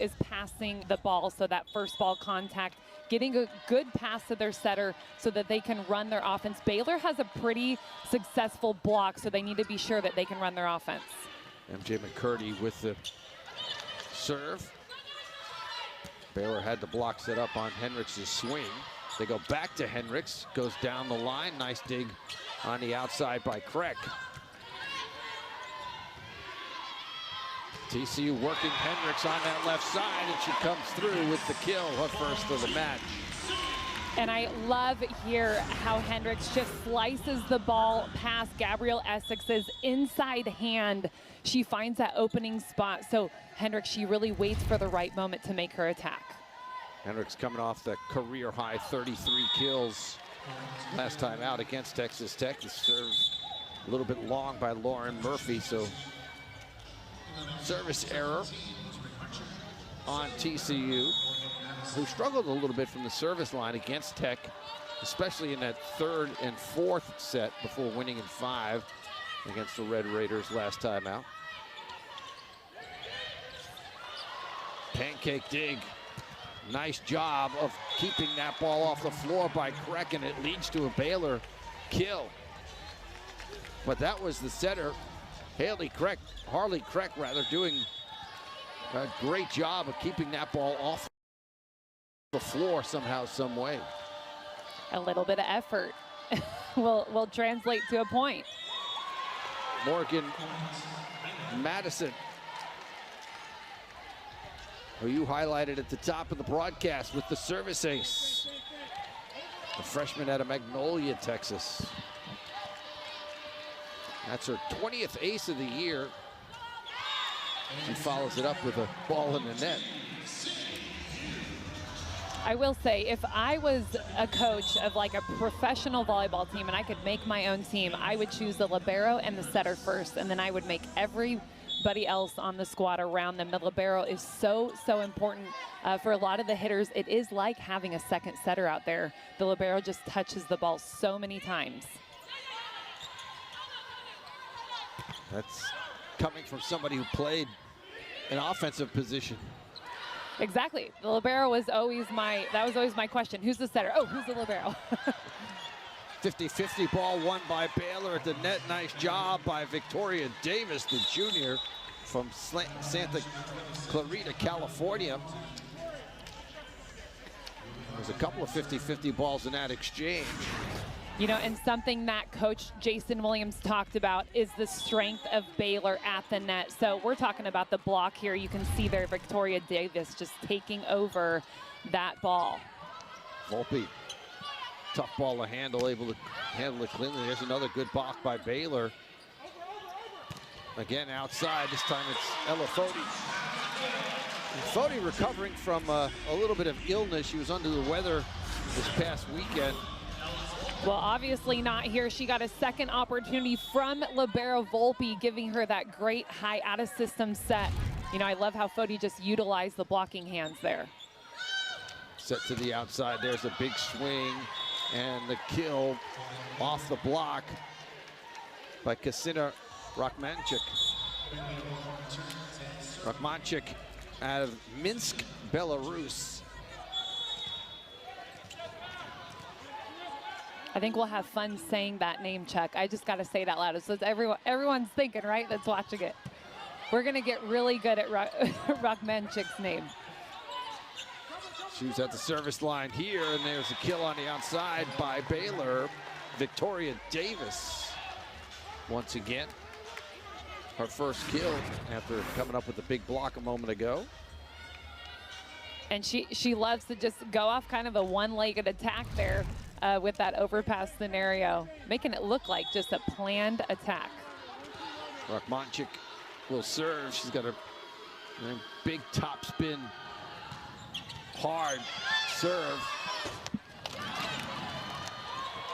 is passing the ball, so that first ball contact, getting a good pass to their setter so that they can run their offense. Baylor has a pretty successful block, so they need to be sure that they can run their offense. MJ McCurdy with the serve. Baylor had the block set up on Henrichs' swing. They go back to Henrichs, goes down the line. Nice dig on the outside by Craig. TCU working Henrichs on that left side, and she comes through with the kill, her first of the match. And I love here how Henrichs just slices the ball past Gabrielle Essex's inside hand. She finds that opening spot. So Henrichs, she really waits for the right moment to make her attack. Henrichs coming off the career high 33 kills last time out against Texas Tech. The serve a little bit long by Lauren Murphy, so service error on TCU, who struggled a little bit from the service line against Tech, especially in that third and fourth set before winning in 5 against the Red Raiders last time out. Pancake dig. Nice job of keeping that ball off the floor by Kreck, and it leads to a Baylor kill. But that was the setter, Harley Kreck rather, doing a great job of keeping that ball off the floor somehow, some way. A little bit of effort will translate to a point. Morgan Madison, who you highlighted at the top of the broadcast with the service ace. The freshman out of Magnolia, Texas. That's her 20th ace of the year. She follows it up with a ball in the net. I will say, if I was a coach of like a professional volleyball team and I could make my own team, I would choose the libero and the setter first, and then I would make everybody else on the squad around them. The libero is so important for a lot of the hitters. It is like having a second setter out there. The libero just touches the ball so many times. That's coming from somebody who played an offensive position. Exactly. The libero was always that was always my question. Who's the setter? Oh, who's the libero? 50-50 ball won by Baylor at the net. Nice job by Victoria Davis, the junior from Santa Clarita, California. There's a couple of 50-50 balls in that exchange. You know, and something that Coach Jason Williams talked about is the strength of Baylor at the net. So we're talking about the block here. You can see there Victoria Davis just taking over that ball. Volpe, tough ball to handle, able to handle it cleanly. There's another good block by Baylor. Again, outside, this time it's Ella Foti. Foti recovering from a little bit of illness. She was under the weather this past weekend. Well, obviously not here. She got a second opportunity from libero Volpe, giving her that great high out-of-system set. You know, I love how Foti just utilized the blocking hands there. Set to the outside. There's a big swing, and the kill off the block by Kasina Rachmanchik. Rachmanchik out of Minsk, Belarus. I think we'll have fun saying that name, Chuck. I just got to say it out loud. So everyone's thinking, right, that's watching it. We're going to get really good at Rachmanchik's name. She was at the service line here, and there's a kill on the outside by Baylor. Victoria Davis, once again, her first kill after coming up with a big block a moment ago. And she loves to just go off kind of a one-legged attack there. With that overpass scenario, making it look like just a planned attack. Rachmanchik will serve. She's got a big top spin, hard serve.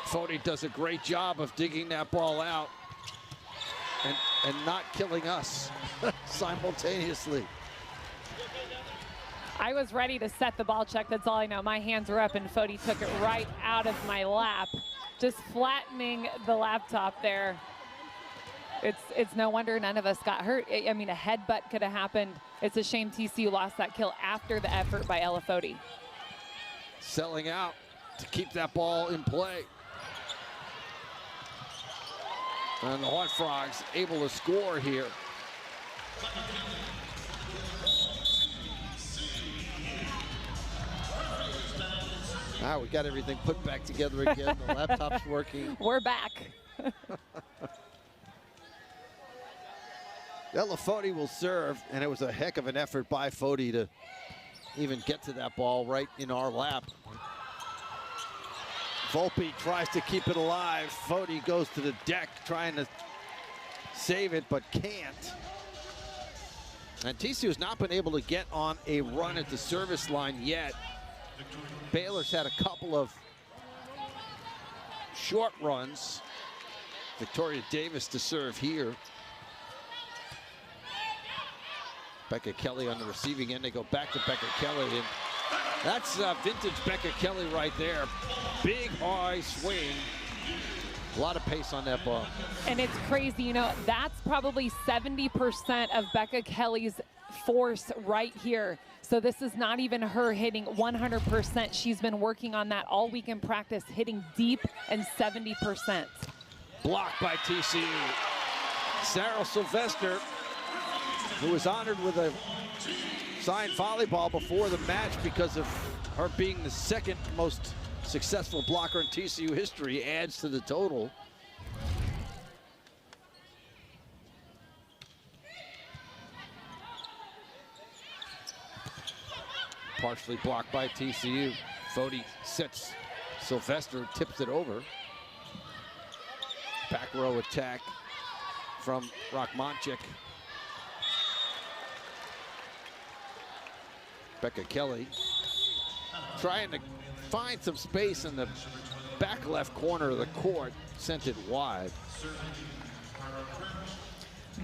Foti does a great job of digging that ball out and not killing us simultaneously. I was ready to set the ball, Chuck. That's all I know. My hands were up, and Foti took it right out of my lap, just flattening the laptop there. It's no wonder none of us got hurt. I mean, a headbutt could have happened It's a shame TCU lost that kill after the effort by Ella Foti. Selling out to keep that ball in play. And the Horned Frogs able to score here. Now we got everything put back together again. The laptop's working. We're back. Ella Foti will serve, and it was a heck of an effort by Foti to even get to that ball right in our lap. Volpe tries to keep it alive. Foti goes to the deck trying to save it, but can't. And TCU has not been able to get on a run at the service line yet. Baylor's had a couple of short runs. Victoria Davis to serve here. Becca Kelly on the receiving end. They go back to Becca Kelly, and that's vintage Becca Kelly right there. Big high swing. A lot of pace on that ball. And it's crazy, you know, that's probably 70% of Becca Kelly's force right here. So this is not even her hitting 100%. She's been working on that all week in practice, hitting deep and 70%. Blocked by TCU. Sarah Sylvester, who was honored with a signed volleyball before the match because of her being the second most successful blocker in TCU history, adds to the total. Partially blocked by TCU. Foti sets Sylvester, tips it over. Back row attack from Rachmanchik. Becca Kelly trying to find some space in the back left corner of the court, sent it wide.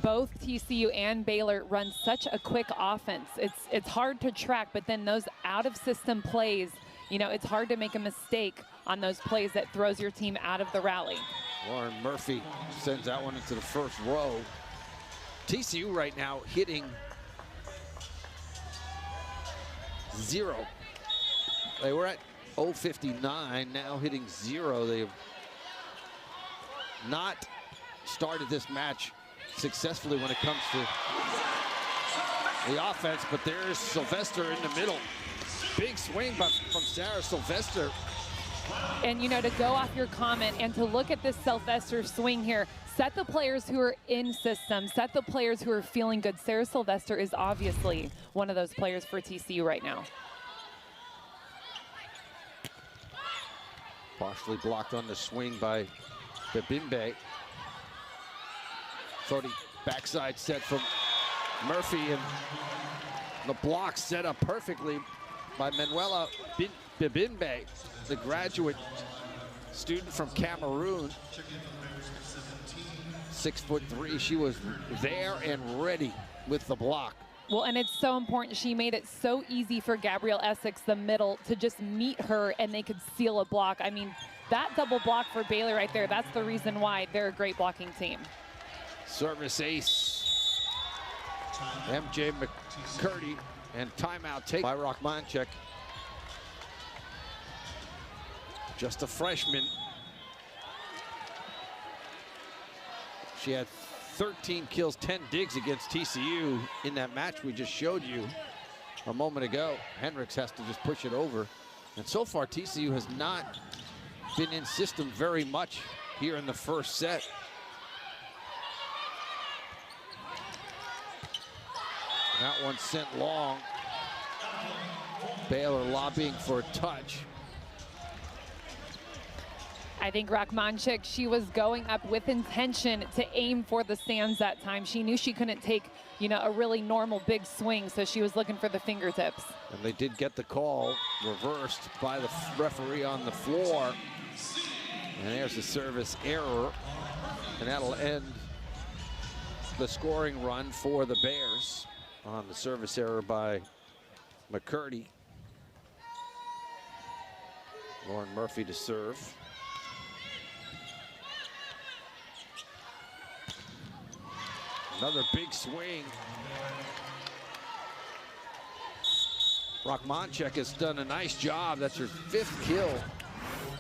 Both TCU and Baylor run such a quick offense. It's hard to track, but then those out-of-system plays, you know, it's hard to make a mistake on those plays that throws your team out of the rally. Lauren Murphy sends that one into the first row. TCU right now hitting 0. They were at 0.59, now hitting 0. They have not started this match successfully when it comes to the offense, but there's Sylvester in the middle. Big swing from Sarah Sylvester. And, you know, to go off your comment and to look at this Sylvester swing here, set the players who are in system, set the players who are feeling good. Sarah Sylvester is obviously one of those players for TCU right now. Partially blocked on the swing by Bebimbe. Foti backside set from Murphy, and the block set up perfectly by Manuela Bebimbe, the graduate student from Cameroon. 6'3", she was there and ready with the block. Well, and it's so important. She made it so easy for Gabrielle Essex, the middle, to just meet her and they could seal a block. I mean, that double block for Baylor right there, that's the reason why they're a great blocking team. Service ace, MJ McCurdy, and timeout take by Rachmanchik. Just a freshman. She had 13 kills, 10 digs against TCU in that match we just showed you a moment ago. Hendricks has to just push it over. And so far, TCU has not been in system very much here in the first set. That one sent long. Baylor lobbying for a touch. I think Rachmanchik, she was going up with intention to aim for the stands that time. She knew she couldn't take, you know, a really normal big swing, so she was looking for the fingertips. And they did get the call reversed by the referee on the floor. And there's a service error, and that'll end the scoring run for the Bears on the service error by McCurdy. Lauren Murphy to serve. Another big swing Rachmanchek has done a nice job. That's her 5th kill.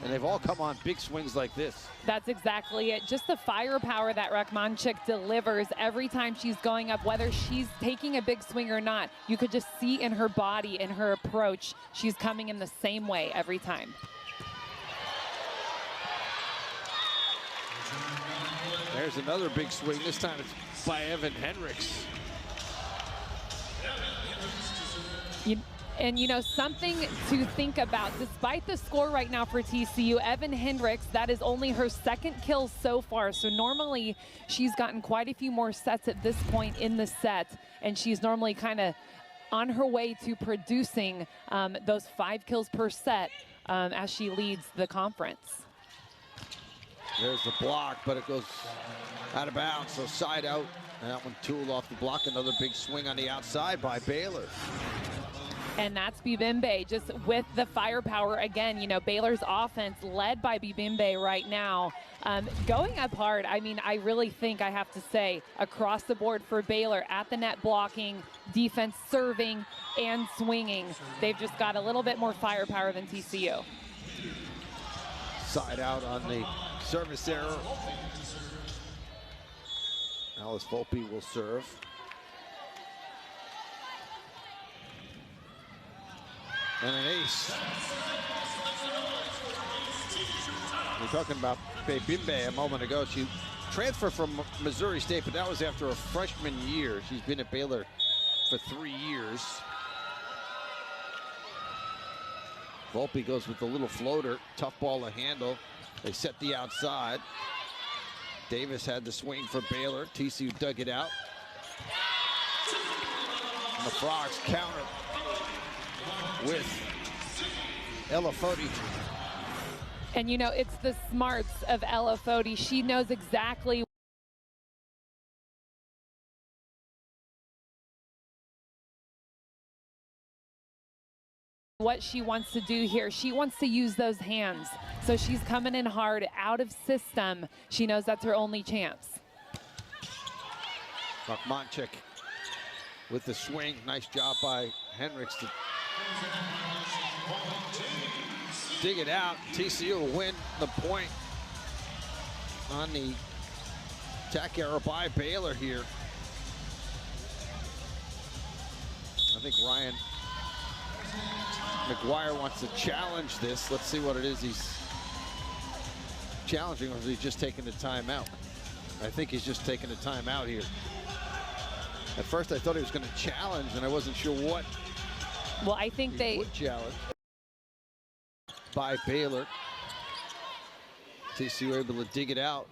And they've all come on big swings like this. That's exactly it. Just the firepower that Rachmanchek delivers every time she's going up, whether she's taking a big swing or not. You could just see in her body, in her approach, she's coming in the same way every time. There's another big swing. This time it's by Evan Hendricks. And, you know, something to think about, despite the score right now for TCU, Evan Hendricks, that is only her 2nd kill so far. So normally she's gotten quite a few more sets at this point in the set, and she's normally kind of on her way to producing those 5 kills per set as she leads the conference. There's the block, but it goes out of bounds, so side out. That one tooled off the block. Another big swing on the outside by Baylor. And that's Bibimbe, just with the firepower again. You know, Baylor's offense led by Bibimbe right now, going up hard. I mean, I really think I have to say across the board for Baylor, at the net blocking, defense serving, and swinging. They've just got a little bit more firepower than TCU. Side out on the service error. Alice Volpe will serve. And an ace. We're talking about Bibimbe a moment ago. She transferred from Missouri State, but that was after a freshman year. She's been at Baylor for 3 years. Volpe goes with the little floater. Tough ball to handle. They set the outside. Davis had the swing for Baylor. TCU dug it out. And the Frogs counter with Ella Foti. And you know, it's the smarts of Ella Foti. She knows exactly what she wants to do here. She wants to use those hands. So she's coming in hard, out of system. She knows that's her only chance. Rachmanchek with the swing. Nice job by Hendricks to dig it out. TCU will win the point on the attack error by Baylor here. I think Ryan McGuire wants to challenge this. Let's see what it is he's challenging, or is he just taking the timeout? I think he's just taking the timeout here. At first I thought he was going to challenge, and I wasn't sure what. Well, I think they would challenge. By Baylor. TCU able to dig it out.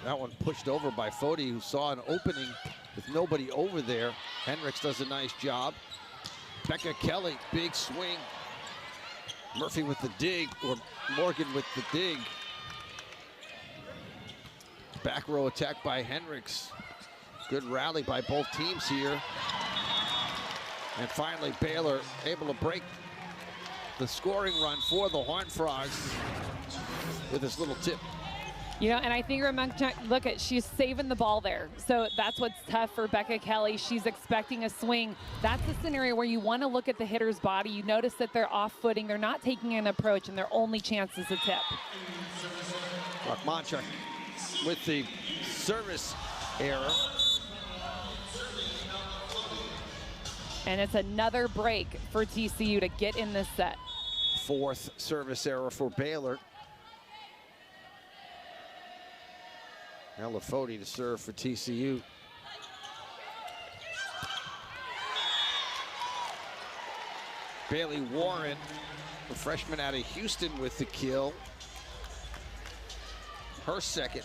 That one pushed over by Foti, who saw an opening with nobody over there. Hendricks does a nice job. Becca Kelly, big swing. Murphy with the dig, or Morgan with the dig. Back row attack by Hendricks. Good rally by both teams here. And finally, Baylor able to break the scoring run for the Horned Frogs with this little tip. You know, and I think look at, she's saving the ball there. So that's what's tough for Becca Kelly. She's expecting a swing. That's a scenario where you want to look at the hitter's body. You notice that they're off footing. They're not taking an approach, and their only chance is a tip. Rachmanchek with the service error. And it's another break for TCU to get in this set. 4th service error for Baylor. Ella Foti to serve for TCU. Bailey Warren, the freshman out of Houston, with the kill. Her 2nd.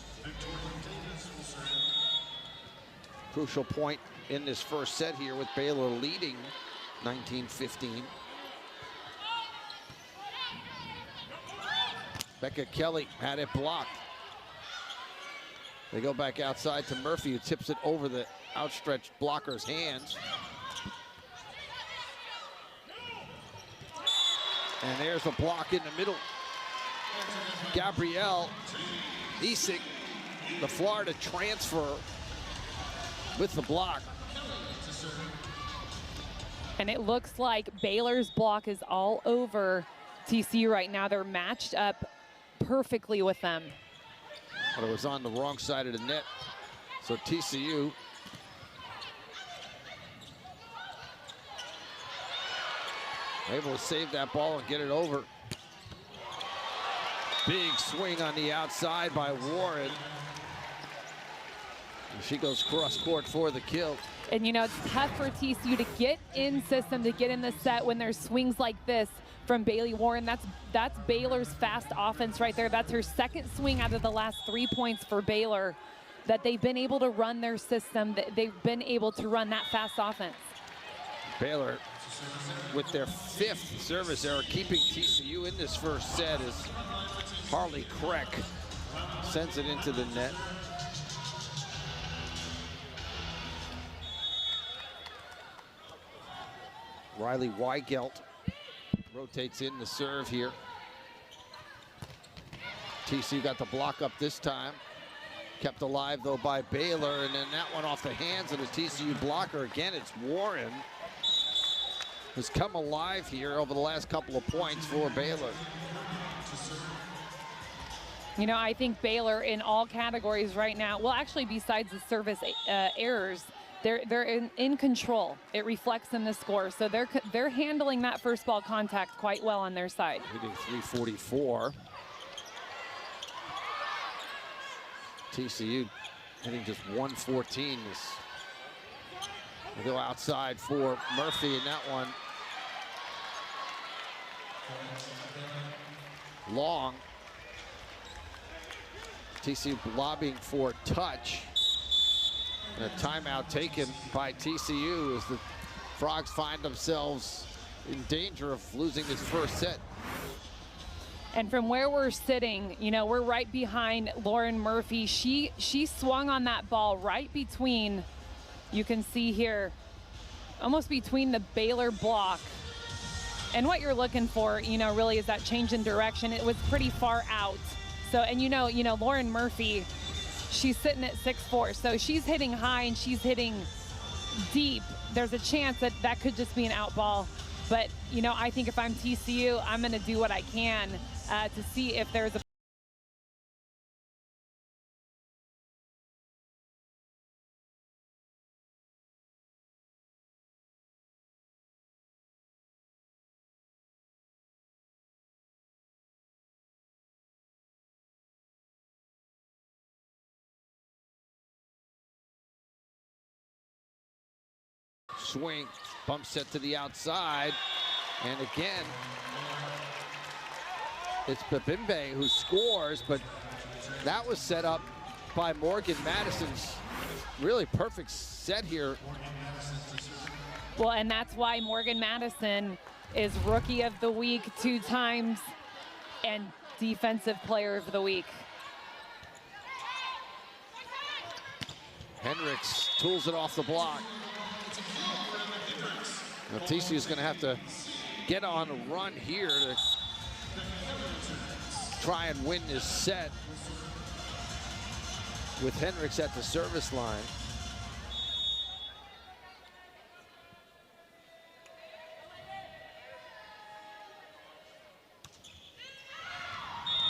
Crucial point in this first set here, with Baylor leading 19-15. Becca Kelly had it blocked. They go back outside to Murphy, who tips it over the outstretched blocker's hands. And there's a block in the middle. Gabrielle Isik, the Florida transfer, with the block. And it looks like Baylor's block is all over TCU right now. They're matched up perfectly with them. But it was on the wrong side of the net. So TCU able to save that ball and get it over. Big swing on the outside by Warren. And she goes cross court for the kill. And you know, it's tough for TCU to get in system, to get in the set when there's swings like this from Bailey Warren. That's Baylor's fast offense right there. That's her second swing out of the last 3 points for Baylor, that they've been able to run their system, that they've been able to run that fast offense. Baylor with their 5th service error, keeping TCU in this first set as Harley Kreck sends it into the net. Riley Weigelt rotates in the serve here. TCU got the block up this time. Kept alive though by Baylor, and then that one off the hands of the TCU blocker. Again, it's Warren who's come alive here over the last couple of points for Baylor. You know, I think Baylor in all categories right now, well, actually besides the service errors, they're in control. It reflects in the score. So they're handling that first ball contact quite well on their side. Hitting 344. TCU hitting just 114. They go outside for Murphy, and that one long. TCU lobbying for touch. And a timeout taken by TCU as the Frogs find themselves in danger of losing this first set. And from where we're sitting, you know, we're right behind Lauren Murphy. She swung on that ball right between, you can see here, almost between the Baylor block. And what you're looking for, you know, really is that change in direction. It was pretty far out. So, and you know, Lauren Murphy, she's sitting at 6'4", so she's hitting high and she's hitting deep. There's a chance that that could just be an out ball. But, you know, I think if I'm TCU, I'm going to do what I can to see if there's a swing, bump set to the outside, and again, it's Babimbe who scores, but that was set up by Morgan Madison's really perfect set here. Well, and that's why Morgan Madison is Rookie of the Week 2 times and Defensive Player of the Week. Hendricks tools it off the block. Now, TCU is going to have to get on a run here to try and win this set with Hendricks at the service line.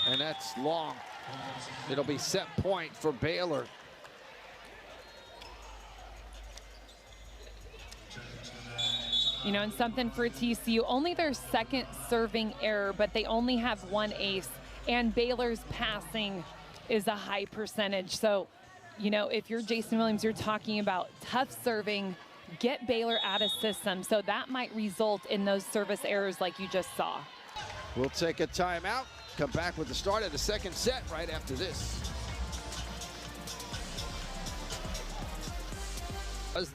And that's long. It'll be set point for Baylor. You know, and something for TCU, only their second serving error, but they only have 1 ace. And Baylor's passing is a high percentage. So, you know, if you're Jason Williams, you're talking about tough serving, get Baylor out of system. So that might result in those service errors like you just saw. We'll take a timeout, come back with the start of the second set right after this.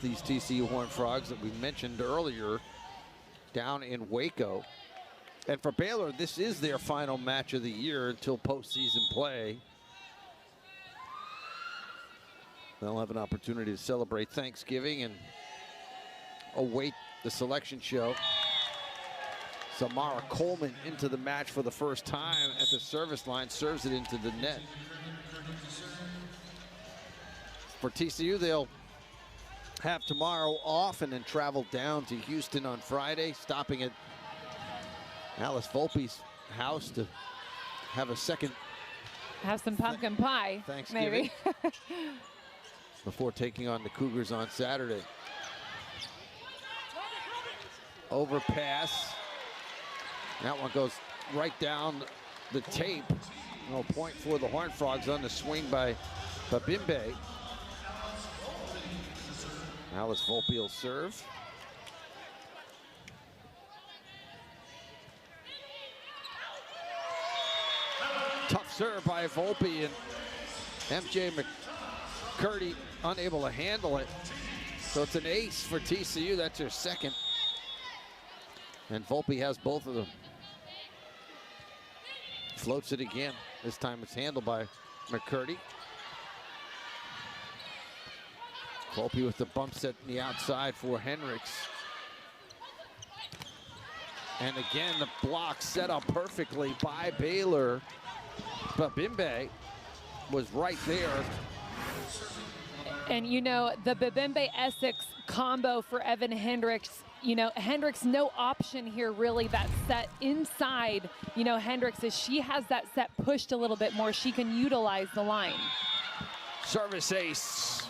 These TCU Horned Frogs that we mentioned earlier down in Waco. And for Baylor, this is their final match of the year until postseason play. They'll have an opportunity to celebrate Thanksgiving and await the selection show. Samara Coleman into the match for the first time at the service line, serves it into the net. For TCU, they'll have tomorrow off and then travel down to Houston on Friday, stopping at Alice Volpe's house to have a second. Have some pumpkin pie, Thanksgiving, maybe. before taking on the Cougars on Saturday. Overpass. That one goes right down the tape. No point for the Horned Frogs on the swing by Babimbe. Alice Volpe will serve. Tough serve by Volpe, and MJ McCurdy unable to handle it. So it's an ace for TCU. That's her second. And Volpe has both of them. Floats it again. This time it's handled by McCurdy. Volpe with the bump set in the outside for Hendricks. And again, the block set up perfectly by Baylor. But Babimbe was right there. And you know, the Babimbe-Essex combo for Evan Hendricks, you know, Hendricks no option here really. That set inside, you know, Hendricks, as she has that set pushed a little bit more, she can utilize the line. Service ace.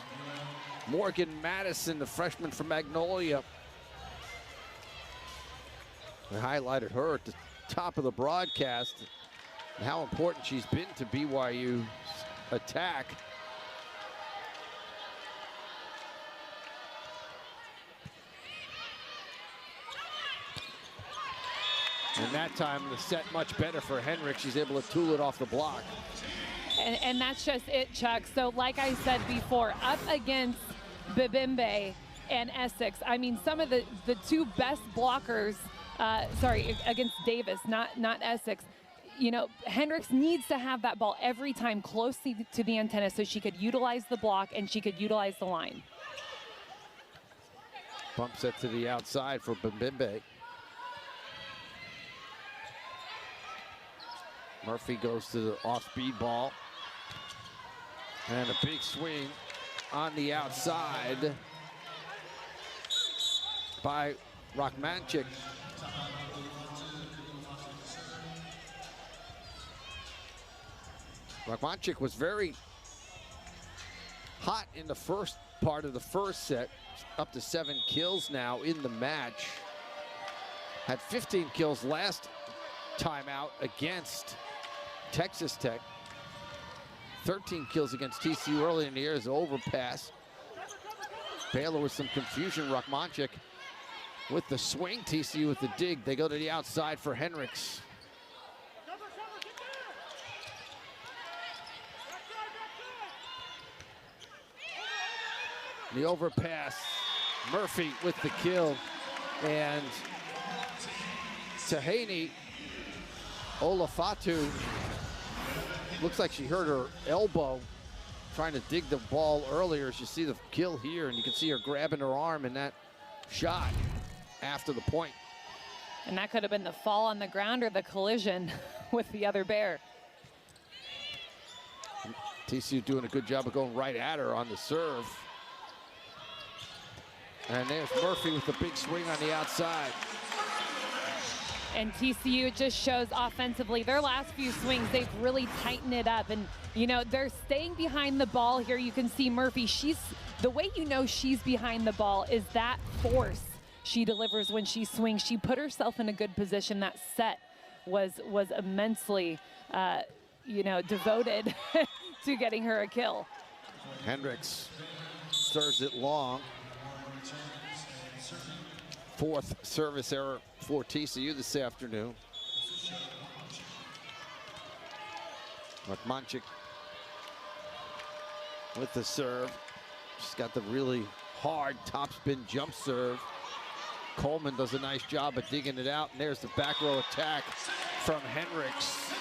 Morgan Madison, the freshman from Magnolia. We highlighted her at the top of the broadcast and how important she's been to BYU's attack. And that time the set much better for Hendricks. She's able to tool it off the block. And that's just it, Chuck. So like I said before, up against Babimbe and Essex, I mean, some of the two best blockers, against Davis, not Essex. You know, Hendricks needs to have that ball every time closely to the antenna so she could utilize the block and she could utilize the line. Bump set to the outside for Babimbe. Murphy goes to the off-speed ball. And a big swing on the outside by Rachmanchik. Rachmanchik was very hot in the first part of the first set, up to 7 kills now in the match. Had 15 kills last time out against Texas Tech. 13 kills against TCU early in the year as an overpass. Baylor with some confusion. Rachmanchik with the swing. TCU with the dig. They go to the outside for Hendricks. The overpass. Murphy with the kill. And Tahani Olafatu, looks like she hurt her elbow trying to dig the ball earlier. As you see the kill here, and you can see her grabbing her arm in that shot after the point. And that could have been the fall on the ground or the collision with the other bear. TCU doing a good job of going right at her on the serve. And there's Murphy with the big swing on the outside. And TCU just shows offensively, their last few swings, they've really tightened it up. And, you know, they're staying behind the ball here. You can see Murphy, the way you know she's behind the ball is that force she delivers when she swings. She put herself in a good position. That set was immensely, you know, devoted to getting her a kill. Hendricks serves it long. 4th service error for TCU this afternoon. Rachmanchik with the serve. She's got the really hard topspin jump serve. Coleman does a nice job of digging it out, and there's the back row attack from Hendricks.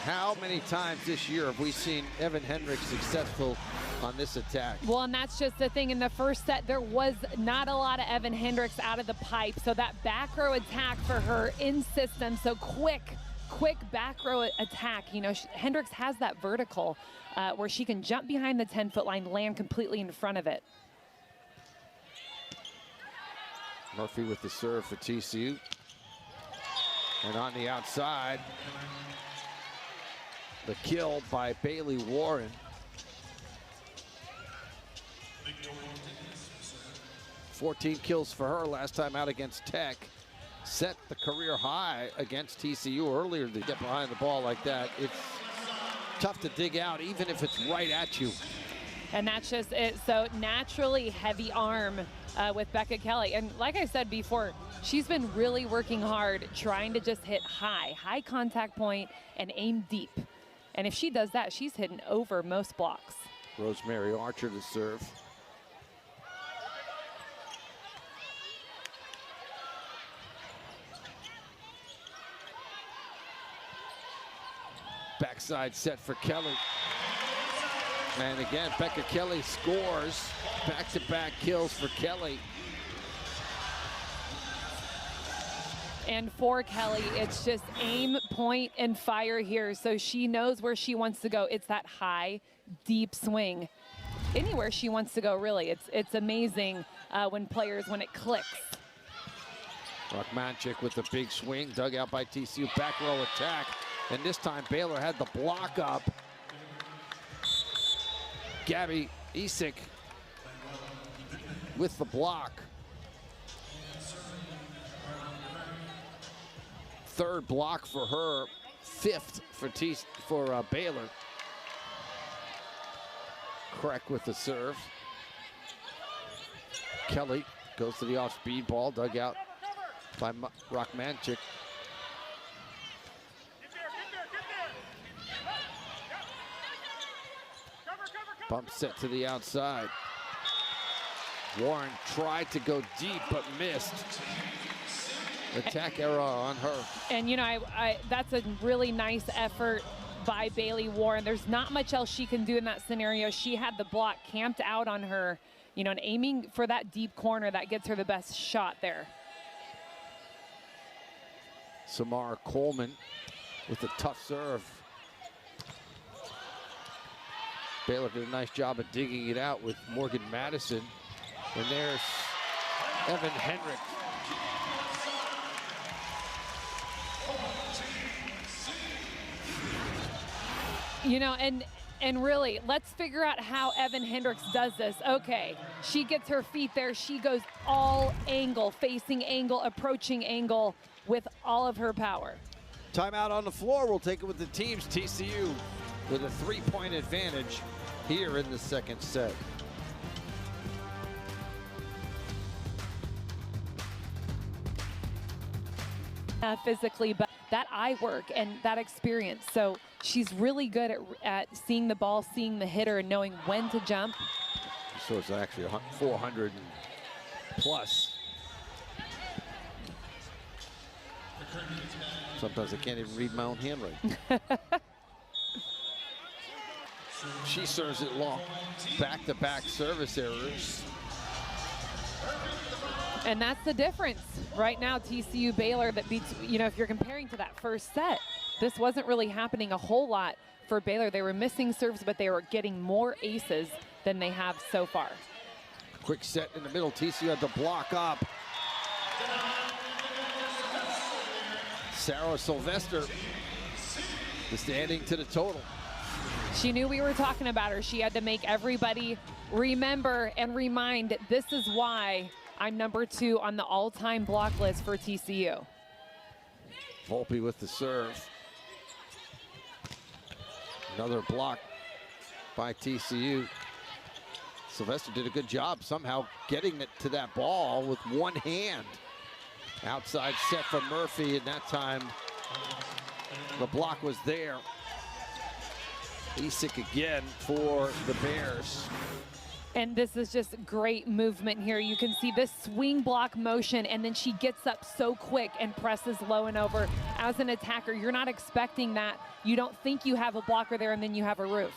How many times this year have we seen Evan Hendricks successful on this attack? Well, and that's just the thing. In the first set, there was not a lot of Evan Hendricks out of the pipe. So that back row attack for her in system, so quick back row attack. You know, Hendricks has that vertical where she can jump behind the 10-foot line, land completely in front of it. Murphy with the serve for TCU. And on the outside, the kill by Bailey Warren. 14 kills for her last time out against Tech. Set the career high against TCU earlier. To get behind the ball like that, it's tough to dig out, even if it's right at you. And that's just it. So naturally heavy arm with Becca Kelly. And like I said before, she's been really working hard, trying to just hit high contact point and aim deep. And if she does that, she's hitting over most blocks. Rosemary Archer to serve. Backside set for Kelly. And again, Becca Kelly scores. Back-to-back kills for Kelly. And for Kelly, it's just aim, point, and fire here. So she knows where she wants to go. It's that high, deep swing. Anywhere she wants to go, really. It's amazing when it clicks. Rockmanchik with the big swing, dug out by TCU, back row attack. And this time Baylor had the block up. Gabby Isick with the block. Third block for her, fifth for Baylor. Crack with the serve. Kelly goes to the off-speed ball, dug out by Rockmanchik. Bump set to the outside. Warren tried to go deep, but missed. Attack error on her. And, you know, that's a really nice effort by Bailey Warren. There's not much else she can do in that scenario. She had the block camped out on her, you know, and aiming for that deep corner that gets her the best shot there. Samara Coleman with a tough serve. Baylor did a nice job of digging it out with Morgan Madison. And there's Evan Hendrick. You know, and really, let's figure out how Evan Hendricks does this. Okay, she gets her feet there. She goes all angle, facing angle, approaching angle with all of her power. Timeout on the floor. We'll take it with the teams. TCU with a 3-point advantage here in the second set. Physically, but that eye work and that experience. So she's really good at seeing the ball, seeing the hitter, and knowing when to jump. So it's actually 400 plus. Sometimes I can't even read my own handwriting. She serves it long. Back-to-back service errors. And that's the difference right now. TCU Baylor, that beats, you know, if you're comparing to that first set, this wasn't really happening a whole lot for Baylor. They were missing serves, but they were getting more aces than they have so far. Quick set in the middle. TCU had to block up. Sarah Sylvester just adding to the total. She knew we were talking about her. She had to make everybody remember and remind, this is why I'm #2 on the all-time block list for TCU. Volpe with the serve. Another block by TCU. Sylvester did a good job somehow getting it to that ball with one hand. Outside set for Murphy, and that time the block was there. Isick again for the Bears. And this is just great movement here. You can see this swing block motion, and then she gets up so quick and presses low and over. As an attacker, you're not expecting that. You don't think you have a blocker there, and then you have a roof.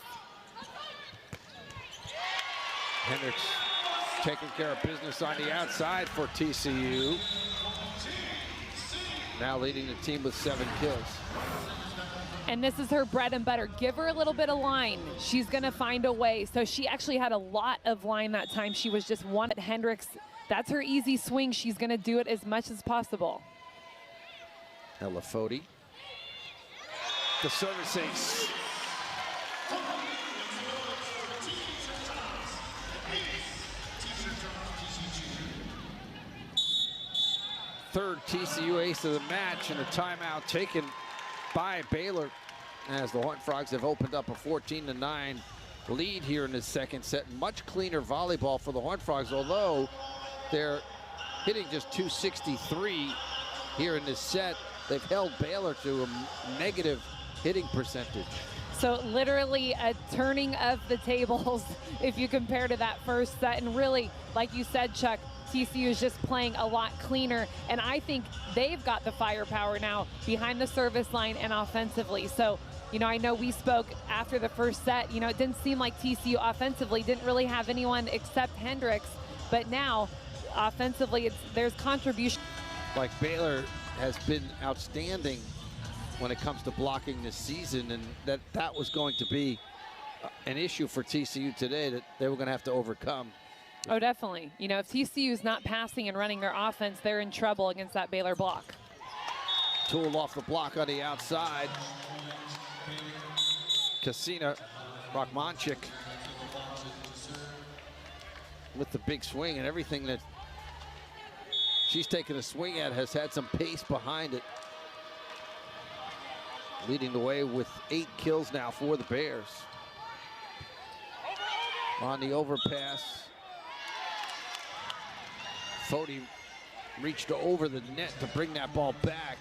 Hendricks taking care of business on the outside for TCU. Now leading the team with 7 kills. And this is her bread and butter. Give her a little bit of line. She's going to find a way. So she actually had a lot of line that time. She was just one. Hendricks that's her easy swing. She's going to do it as much as possible. Ella Foti. The service ace. Third TCU ace of the match, and a timeout taken by Baylor as the Horned Frogs have opened up a 14-9 lead here in the second set. Much cleaner volleyball for the Horned Frogs, although they're hitting just 263 here in this set. They've held Baylor to a negative hitting percentage. So literally a turning of the tables if you compare to that first set. And really, like you said, Chuck, TCU is just playing a lot cleaner, and I think they've got the firepower now behind the service line and offensively. So, you know, I know we spoke after the first set, you know, it didn't seem like TCU offensively didn't really have anyone except Hendricks, but now offensively there's contribution. Like Baylor has been outstanding when it comes to blocking this season, and that was going to be an issue for TCU today that they were going to have to overcome. Oh, definitely. You know, if TCU is not passing and running their offense, they're in trouble against that Baylor block. Tool off the block on the outside. Kasina Rockmanchik with the big swing, and everything that she's taken a swing at has had some pace behind it. Leading the way with 8 kills now for the Bears. On the overpass. Foti reached over the net to bring that ball back.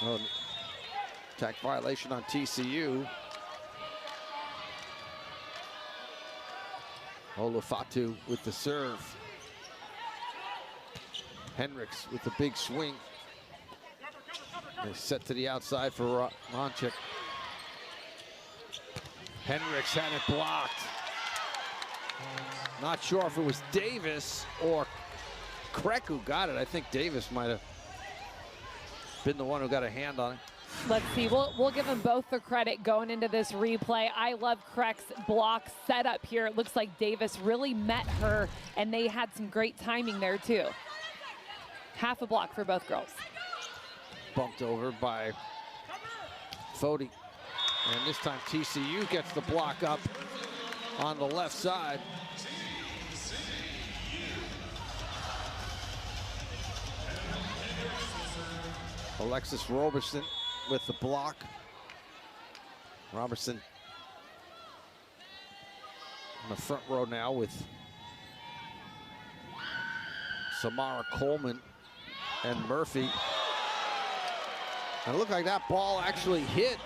Oh, attack violation on TCU. Olufatu with the serve. Hendricks with the big swing. They set to the outside for Monchik. Hendricks had it blocked. Not sure if it was Davis or Kreck who got it. I think Davis might have been the one who got a hand on it. Let's see, we'll give them both the credit going into this replay. I love Kreck's block setup here. It looks like Davis really met her, and they had some great timing there too. Half a block for both girls. Bumped over by Foti. And this time TCU gets the block up on the left side. Alexis Roberson with the block. Robertson in the front row now with Samara Coleman and Murphy. And it looked like that ball actually hit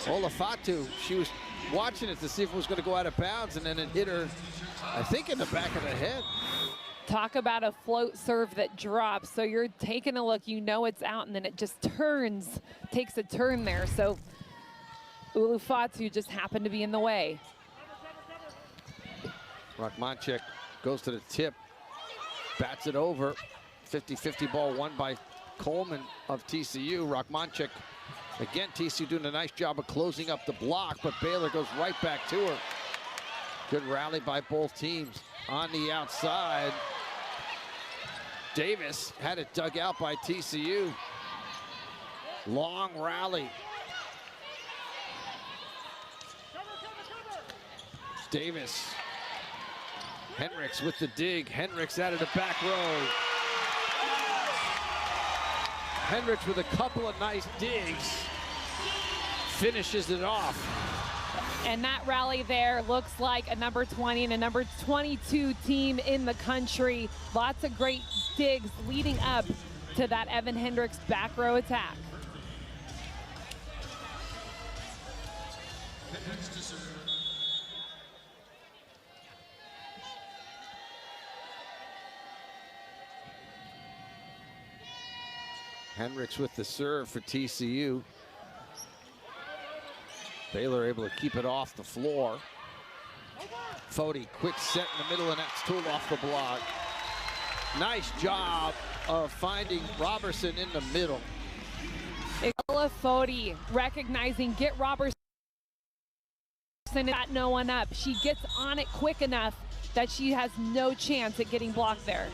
Olufatu. She was watching it to see if it was going to go out of bounds, and then it hit her, I think, in the back of the head. Talk about a float serve that drops. So you're taking a look, you know it's out, and then it just turns, takes a turn there. So Olufatu just happened to be in the way. Rockmanchik goes to the tip, bats it over. 50-50 ball won by Coleman of TCU. Rockmanchik, again, TCU doing a nice job of closing up the block, but Baylor goes right back to her. Good rally by both teams. On the outside, Davis had it dug out by TCU. Long rally. Davis. Hendricks with the dig. Hendricks out of the back row. Hendricks with a couple of nice digs. Finishes it off. And that rally there looks like a number 20 and a number 22 team in the country. Lots of great digs leading up to that Evan Hendricks back row attack. Hendricks with the serve for TCU. Baylor able to keep it off the floor. Foti, quick set in the middle, and that's tool off the block. Nice job of finding Robertson in the middle. Ella Foti recognizing, get Robertson Got no one up. She gets on it quick enough that she has no chance at getting blocked there.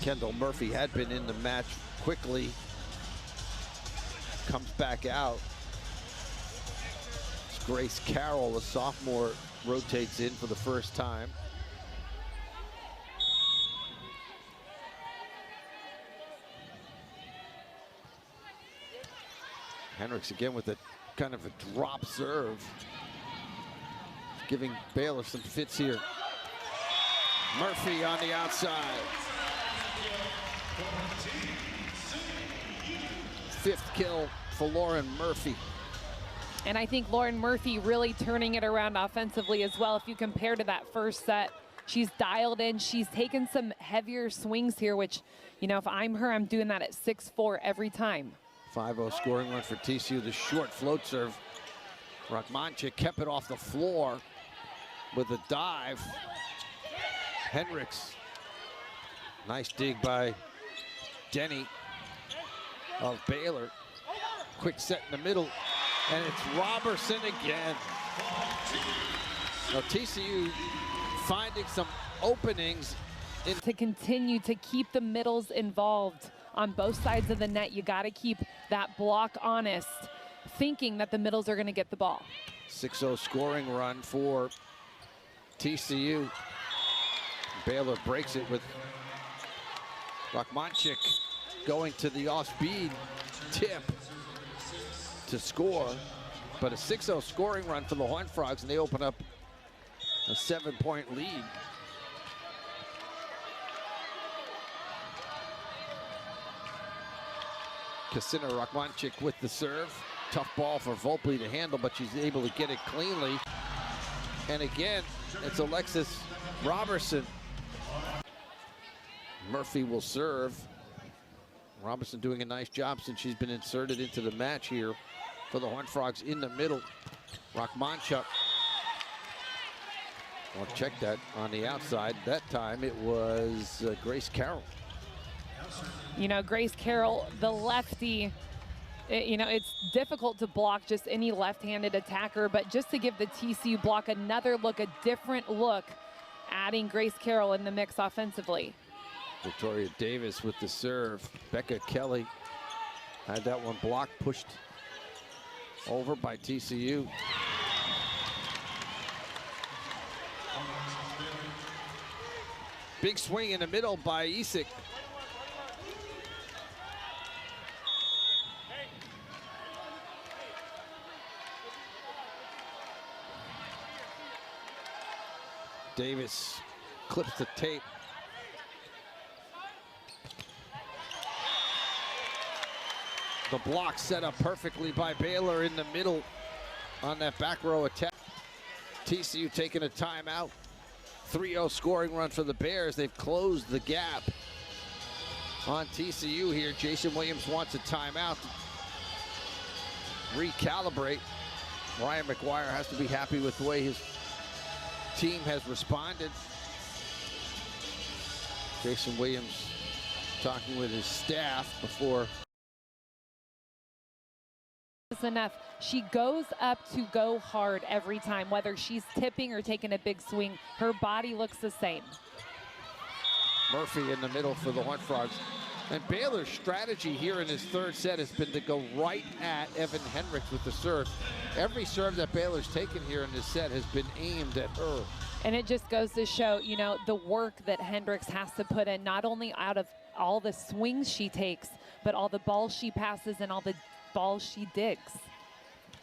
Kendall Murphy had been in the match quickly. Comes back out. It's Grace Carroll, a sophomore, rotates in for the first time. Hendricks again with a kind of a drop serve. Giving Baylor some fits here. Murphy on the outside. Fifth kill for Lauren Murphy. And I think Lauren Murphy really turning it around offensively as well. If you compare to that first set, she's dialed in. She's taken some heavier swings here, which, you know, if I'm her, I'm doing that at 6-4 every time. 5-0 scoring run for TCU. The short float serve. Rachmanchik kept it off the floor with a dive. Hendricks. Nice dig by Denny of Baylor. Quick set in the middle, and it's Robertson again. Now TCU finding some openings. To continue to keep the middles involved on both sides of the net, you got to keep that block honest, thinking that the middles are going to get the ball. 6-0 scoring run for TCU. Baylor breaks it with Rachmanchik going to the off-speed tip to score. But a 6-0 scoring run for the Horned Frogs, and they open up a 7-point lead. Kasina Rachmanchik with the serve. Tough ball for Volpe to handle, but she's able to get it cleanly. And again, it's Alexis Robertson. Murphy will serve. Robertson doing a nice job since she's been inserted into the match here for the Horned Frogs in the middle. Rachmanchik. I'll check that on the outside. That time it was Grace Carroll. You know, Grace Carroll, the lefty, you know, it's difficult to block just any left-handed attacker, but just to give the TCU block another look, a different look, adding Grace Carroll in the mix offensively. Victoria Davis with the serve. Becca Kelly had that one blocked, pushed over by TCU. Big swing in the middle by Isik. Davis clips the tape. The block set up perfectly by Baylor in the middle on that back row attack. TCU taking a timeout. 3-0 scoring run for the Bears. They've closed the gap on TCU here. Jason Williams wants a timeout to recalibrate. Ryan McGuire has to be happy with the way his team has responded. Jason Williams talking with his staff before. Enough. She goes up to go hard every time, whether she's tipping or taking a big swing. Her body looks the same. Murphy in the middle for the Horned Frogs. And Baylor's strategy here in his third set has been to go right at Evan Hendricks with the serve. Every serve that Baylor's taken here in this set has been aimed at her. And it just goes to show, you know, the work that Hendricks has to put in, not only out of all the swings she takes, but all the balls she passes and all the balls she digs.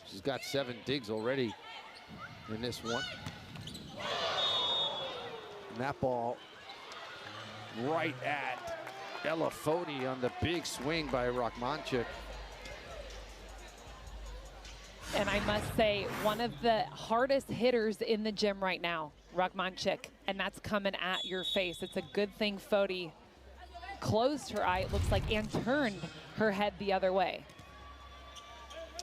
She's got 7 digs already in this one. And that ball right at Ella Foti on the big swing by Rachmanchik. And I must say, one of the hardest hitters in the gym right now, Rachmanchik, and that's coming at your face. It's a good thing Foti closed her eye, it looks like, and turned her head the other way.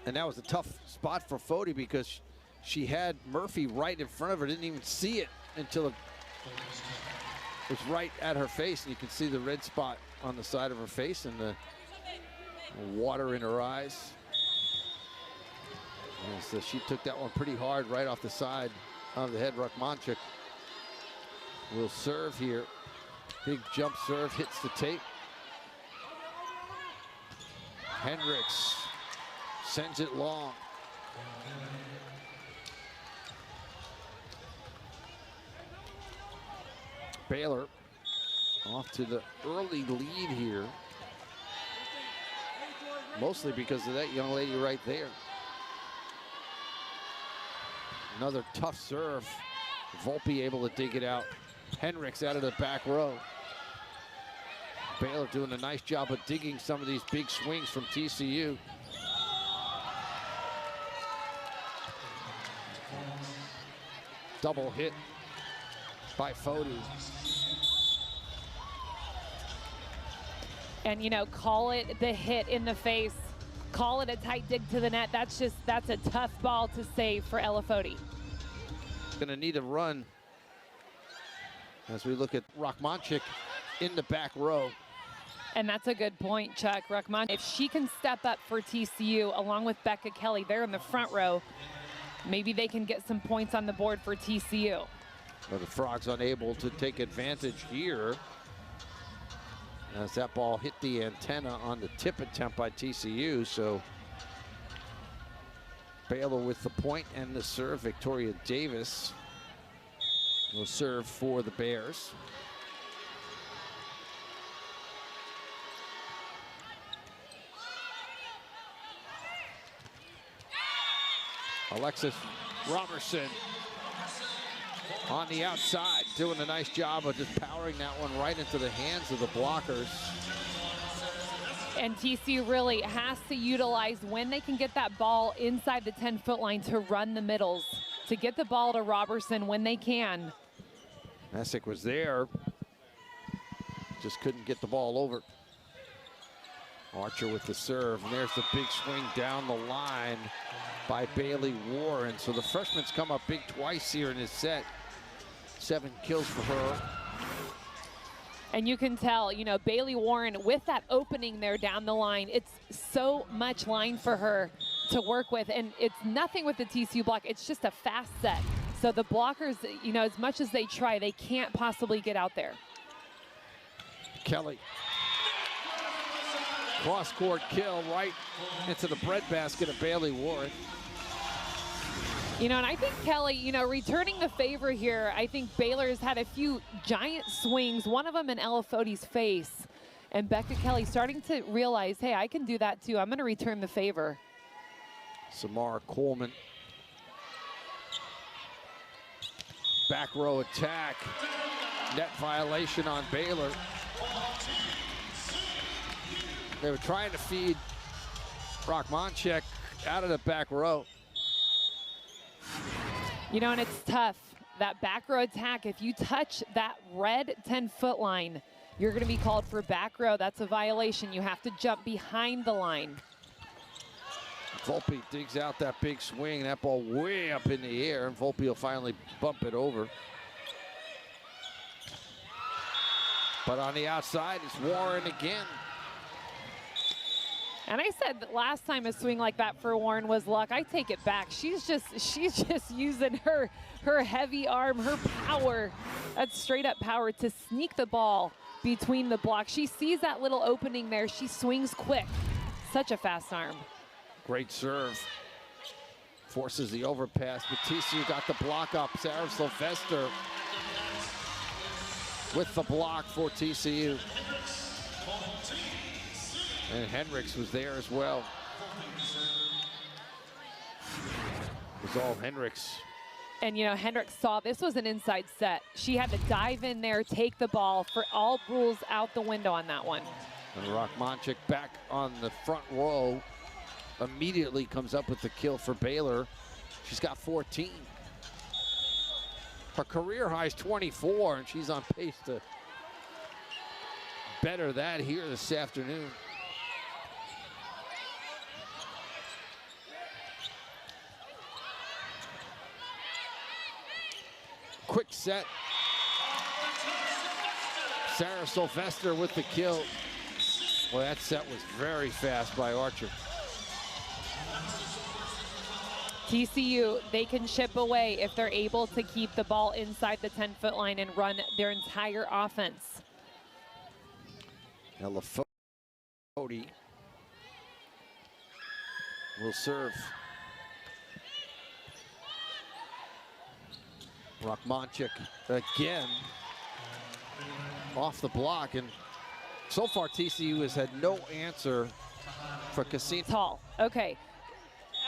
And that was a tough spot for Foti because she had Murphy right in front of her, didn't even see it until it was right at her face. And you can see the red spot on the side of her face and the water in her eyes. So she took that one pretty hard right off the side of the head. Rachmanchik will serve here. Big jump serve, hits the tape. Hendricks sends it long. Baylor off to the early lead here. Mostly because of that young lady right there. Another tough serve. Volpe able to dig it out. Hendricks out of the back row. Baylor doing a nice job of digging some of these big swings from TCU. Double hit by Foti. And, you know, call it the hit in the face. Call it a tight dig to the net. That's a tough ball to save for Ella Foti. Gonna need a run as we look at Rachmanchik in the back row. And that's a good point, Chuck. Rachmanchik, if she can step up for TCU along with Becca Kelly, they're in the front row. Maybe they can get some points on the board for TCU. But the Frogs unable to take advantage here as that ball hit the antenna on the tip attempt by TCU. So Baylor with the point and the serve. Victoria Davis will serve for the Bears. Alexis Robertson on the outside, doing a nice job of just powering that one right into the hands of the blockers. And TCU really has to utilize when they can get that ball inside the 10-foot line to run the middles, to get the ball to Robertson when they can. Messick was there, just couldn't get the ball over. Archer with the serve, and there's the big swing down the line by Bailey Warren. So the freshman's come up big twice here in this set. 7 kills for her. And you can tell, you know, Bailey Warren with that opening there down the line, it's so much line for her to work with. And it's nothing with the TCU block. It's just a fast set. So the blockers, you know, as much as they try, they can't possibly get out there. Kelly. Cross-court kill right into the breadbasket of Bailey Warren. You know, and I think Kelly, you know, returning the favor here, I think Baylor's had a few giant swings, one of them in Ella Foti's face. And Becca Kelly starting to realize, hey, I can do that too. I'm going to return the favor. Samara Coleman. Back row attack. Net violation on Baylor. They were trying to feed Rachmanchik out of the back row. You know, and it's tough. That back row attack, if you touch that red 10-foot line, you're going to be called for back row. That's a violation. You have to jump behind the line. Volpe digs out that big swing, that ball way up in the air, and Volpe will finally bump it over. But on the outside, it's Warren again. And I said that last time a swing like that for Warren was luck. I take it back. She's just using her heavy arm, her power, that's straight up power to sneak the ball between the blocks. She sees that little opening there. She swings quick. Such a fast arm. Great serve. Forces the overpass, but TCU got the block up. Sarah Sylvester with the block for TCU. And Hendricks was there as well. It was all Hendricks. And, you know, Hendricks saw this was an inside set. She had to dive in there, take the ball, for all rules out the window on that one. And Rachmanchik back on the front row. Immediately comes up with the kill for Baylor. She's got 14. Her career high is 24, and she's on pace to better that here this afternoon. Quick set. Sarah Sylvester with the kill. Well, that set was very fast by Archer. TCU, they can chip away if they're able to keep the ball inside the 10-foot line and run their entire offense. Now Lafodi will serve. Rachmanchik again off the block, and so far TCU has had no answer for Cassini. Tall, okay.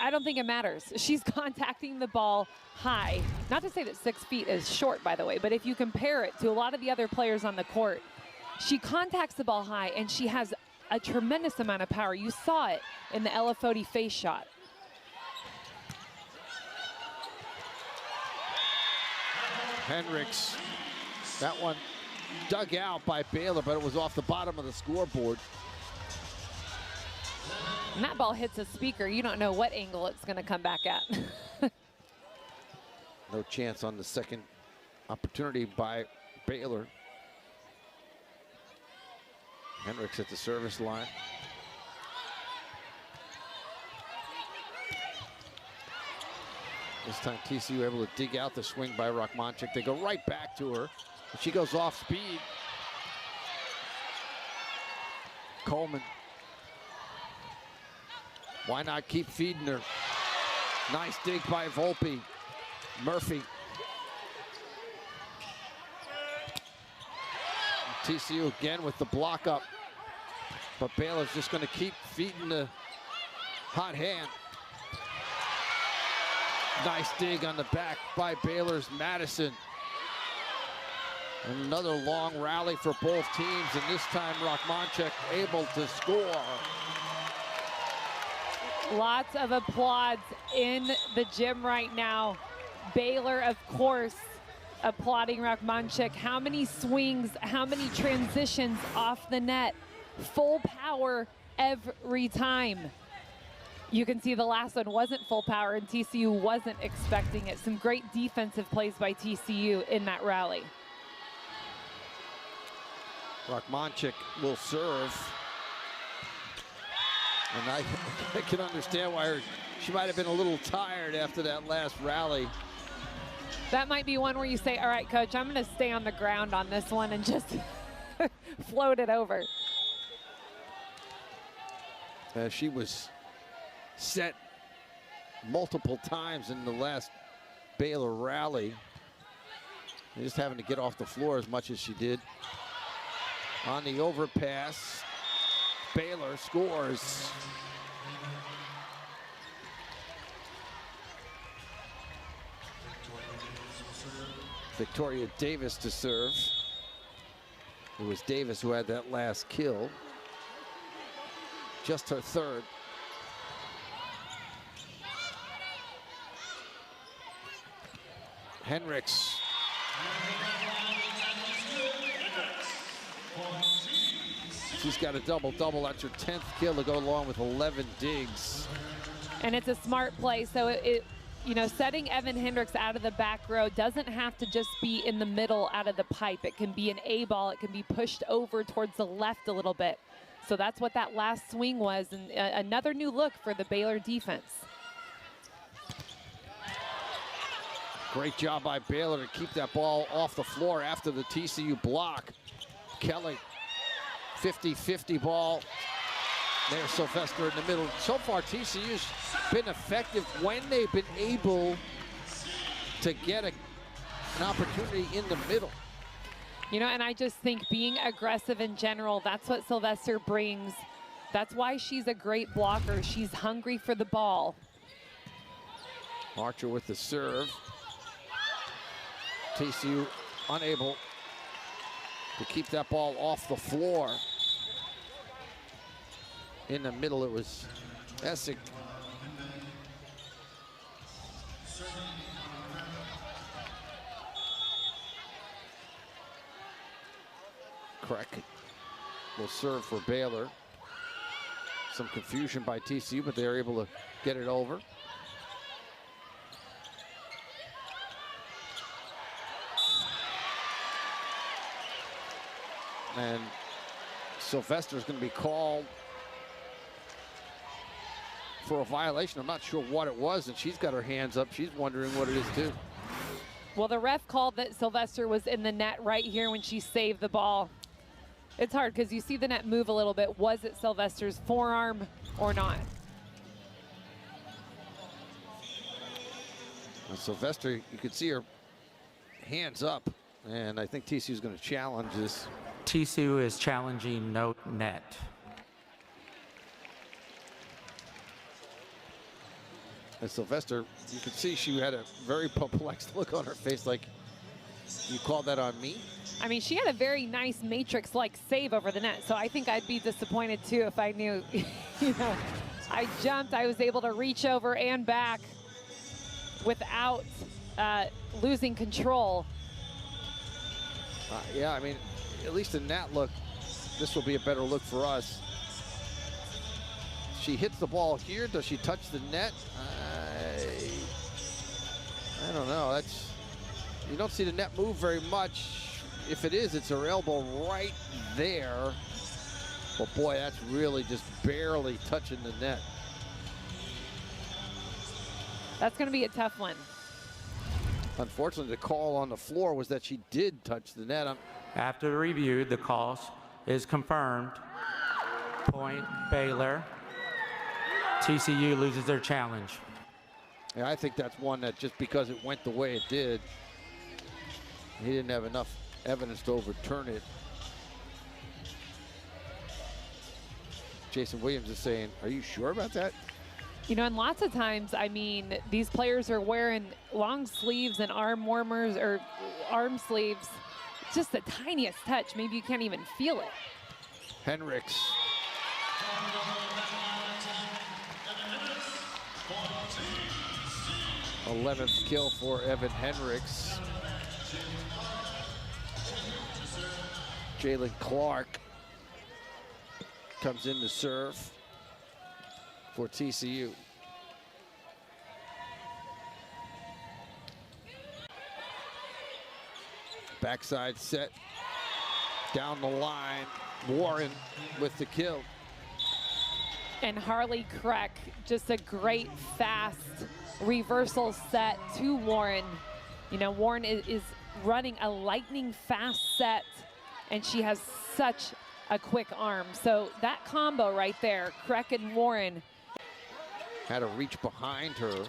I don't think it matters. She's contacting the ball high. Not to say that 6 feet is short, by the way, but if you compare it to a lot of the other players on the court, she contacts the ball high and she has a tremendous amount of power. You saw it in the Elafody face shot. Hendricks, that one dug out by Baylor, but it was off the bottom of the scoreboard. And that ball hits a speaker. You don't know what angle it's going to come back at. No chance on the second opportunity by Baylor. Hendricks at the service line. This time TCU able to dig out the swing by Rachmanchik. They go right back to her. She goes off speed. Coleman. Why not keep feeding her? Nice dig by Volpe. Murphy. TCU again with the block up. But Baylor's just going to keep feeding the hot hand. Nice dig on the back by Baylor's Madison. Another long rally for both teams, and this time Rachmanchik able to score. Lots of applause in the gym right now. Baylor, of course, applauding Rachmanchik. How many swings, how many transitions off the net. Full power every time. You can see the last one wasn't full power and TCU wasn't expecting it. Some great defensive plays by TCU in that rally. Rachmanchik will serve. And I can understand why she might have been a little tired after that last rally. That might be one where you say, all right, coach, I'm going to stay on the ground on this one and just float it over. She was set multiple times in the last Baylor rally. And just having to get off the floor as much as she did. On the overpass, Baylor scores. Victoria Davis to serve. It was Davis who had that last kill. Just her third. Hendricks. She's got a double-double. That's her 10th kill to go along with 11 digs. And it's a smart play. So you know, setting Evan Hendricks out of the back row doesn't have to just be in the middle out of the pipe. It can be an A ball. It can be pushed over towards the left a little bit. So that's what that last swing was, and another new look for the Baylor defense. Great job by Baylor to keep that ball off the floor after the TCU block. Kelly, 50-50 ball. There's Sylvester in the middle. So far, TCU's been effective when they've been able to get an opportunity in the middle. You know, and I just think being aggressive in general, that's what Sylvester brings. That's why she's a great blocker. She's hungry for the ball. Archer with the serve. TCU unable to keep that ball off the floor. In the middle, it was Essig. Crack will serve for Baylor. Some confusion by TCU, but they're able to get it over. And Sylvester's going to be called for a violation. I'm not sure what it was, and she's got her hands up. She's wondering what it is too. Well, the ref called that Sylvester was in the net right here when she saved the ball. It's hard because you see the net move a little bit. Was it Sylvester's forearm or not? Well, Sylvester, you could see her hands up, and I think TCU is going to challenge this. TCU is challenging no net. And Sylvester, you could see she had a very perplexed look on her face, like, you called that on me? I mean, she had a very nice matrix-like save over the net, so I think I'd be disappointed too if I knew, you know, I jumped, I was able to reach over and back without losing control. Yeah, I mean, at least in that look, this will be a better look for us. She hits the ball here. Does she touch the net? I don't know. That's, you don't see the net move very much. If it is, it's her elbow right there. But boy, that's really just barely touching the net. That's going to be a tough one. Unfortunately, the call on the floor was that she did touch the net. After the review, the call is confirmed. Point Baylor. TCU loses their challenge. Yeah, I think that's one that just because it went the way it did, he didn't have enough evidence to overturn it. Jason Williams is saying, are you sure about that? You know, and lots of times, I mean, these players are wearing long sleeves and arm warmers or arm sleeves. Just the tiniest touch, maybe you can't even feel it. Henricks. th kill for Evan Henricks. Jalen Clark comes in to serve for TCU. Backside set, down the line, Warren with the kill. And Harley Kreck, just a great, fast reversal set to Warren. You know, Warren is running a lightning fast set, and she has such a quick arm. So that combo right there, Kreck and Warren. Had to reach behind her.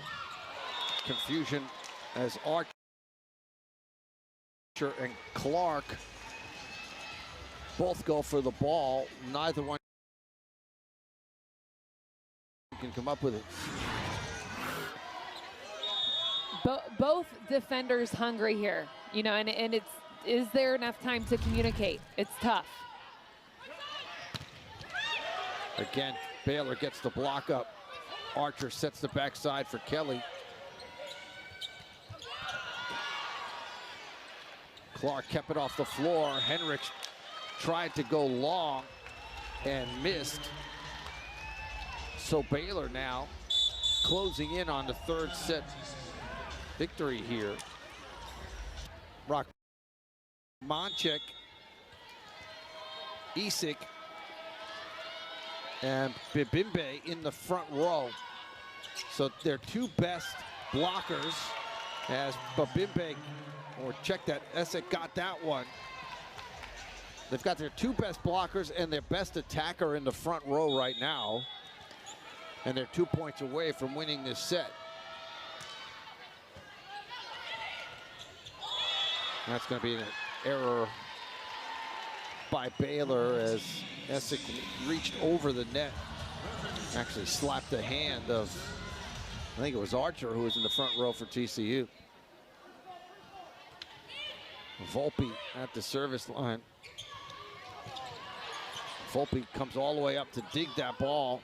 Confusion as Archer and Clark both go for the ball. Neither one can come up with it. Both defenders hungry here, you know, and it's, is there enough time to communicate? It's tough. Again, Baylor gets the block up. Archer sets the backside for Kelly. Clark kept it off the floor. Henricks tried to go long and missed. So Baylor now closing in on the third set victory here. Rock Monchek, Isik, and Bibimbe in the front row. So their two best blockers as Bibimbe, or check that, Isik got that one. They've got their two best blockers and their best attacker in the front row right now. And they're 2 points away from winning this set. That's going to be an error by Baylor as Isik reached over the net. Actually slapped the hand of, I think it was Archer, who was in the front row for TCU. Volpe at the service line. Volpe comes all the way up to dig that ball.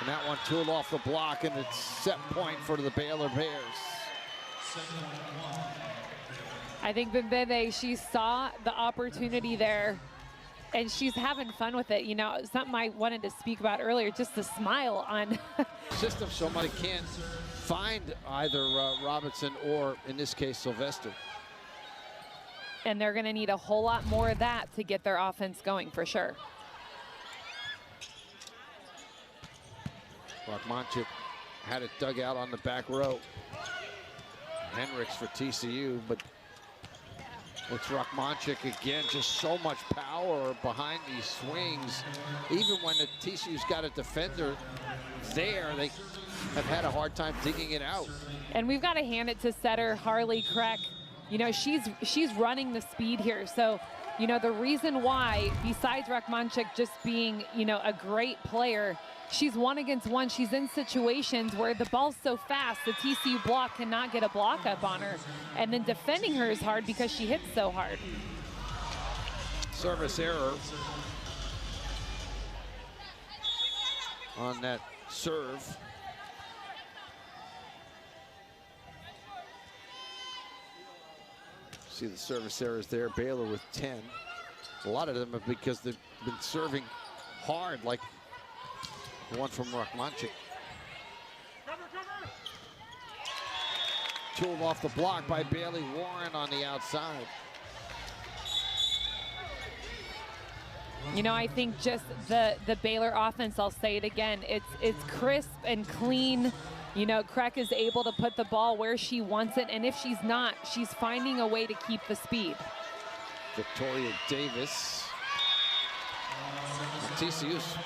And that one tooled off the block, and it's set point for the Baylor Bears. I think Bibimbe, she saw the opportunity there, and she's having fun with it. You know, something I wanted to speak about earlier, just the smile on. System, somebody can't find either Robinson or, in this case, Sylvester. And they're going to need a whole lot more of that to get their offense going for sure. Rockmanchik had it dug out on the back row. Henricks for TCU, but it's Rockmanchik again. Just so much power behind these swings. Even when the TCU's got a defender there, they have had a hard time digging it out. And we've got to hand it to setter Harley Kreck. You know, she's running the speed here. So, you know, the reason why, besides Rockmanchik just being, you know, a great player, she's 1-against-1. She's in situations where the ball's so fast, the TCU block cannot get a block up on her. And then defending her is hard because she hits so hard. Service error on that serve. See the service errors there. Baylor with 10. A lot of them are because they've been serving hard, like the one from Rockmanchik. Tooled off the block by Bailey Warren on the outside. You know, I think just the Baylor offense, I'll say it again, it's crisp and clean. You know, Kreck is able to put the ball where she wants it, and if she's not, she's finding a way to keep the speed. Victoria Davis. TCU's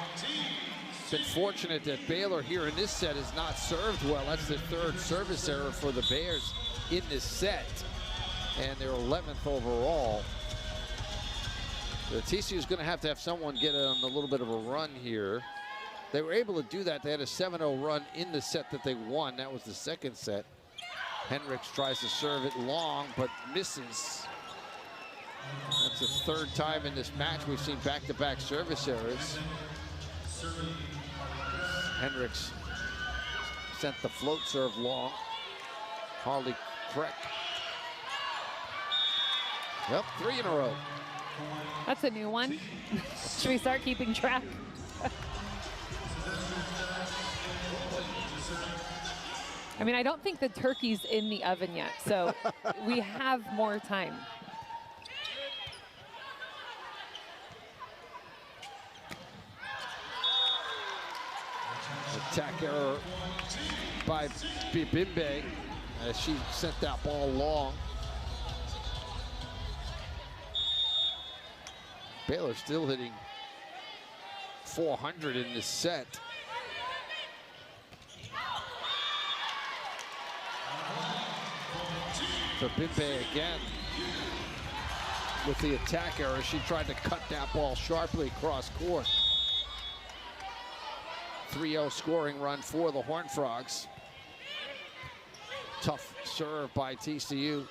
been fortunate that Baylor here in this set has not served well. That's the third service error for the Bears in this set, and they're 11th overall. The TCU's going to have someone get on a little bit of a run here. They were able to do that. They had a 7-0 run in the set that they won. That was the second set. Henricks tries to serve it long, but misses. That's the third time in this match we've seen back-to-back service errors. Henricks sent the float serve long. Harley Kreck. Yep, 3 in a row. That's a new one. Should we start keeping track? I mean, I don't think the turkey's in the oven yet, so we have more time. Attack error by Bibimbe as she sent that ball long. Baylor still hitting 400 in this set. So Bibimbe again with the attack error. She tried to cut that ball sharply across court. 3-0 scoring run for the Horned Frogs. Tough serve by TCU.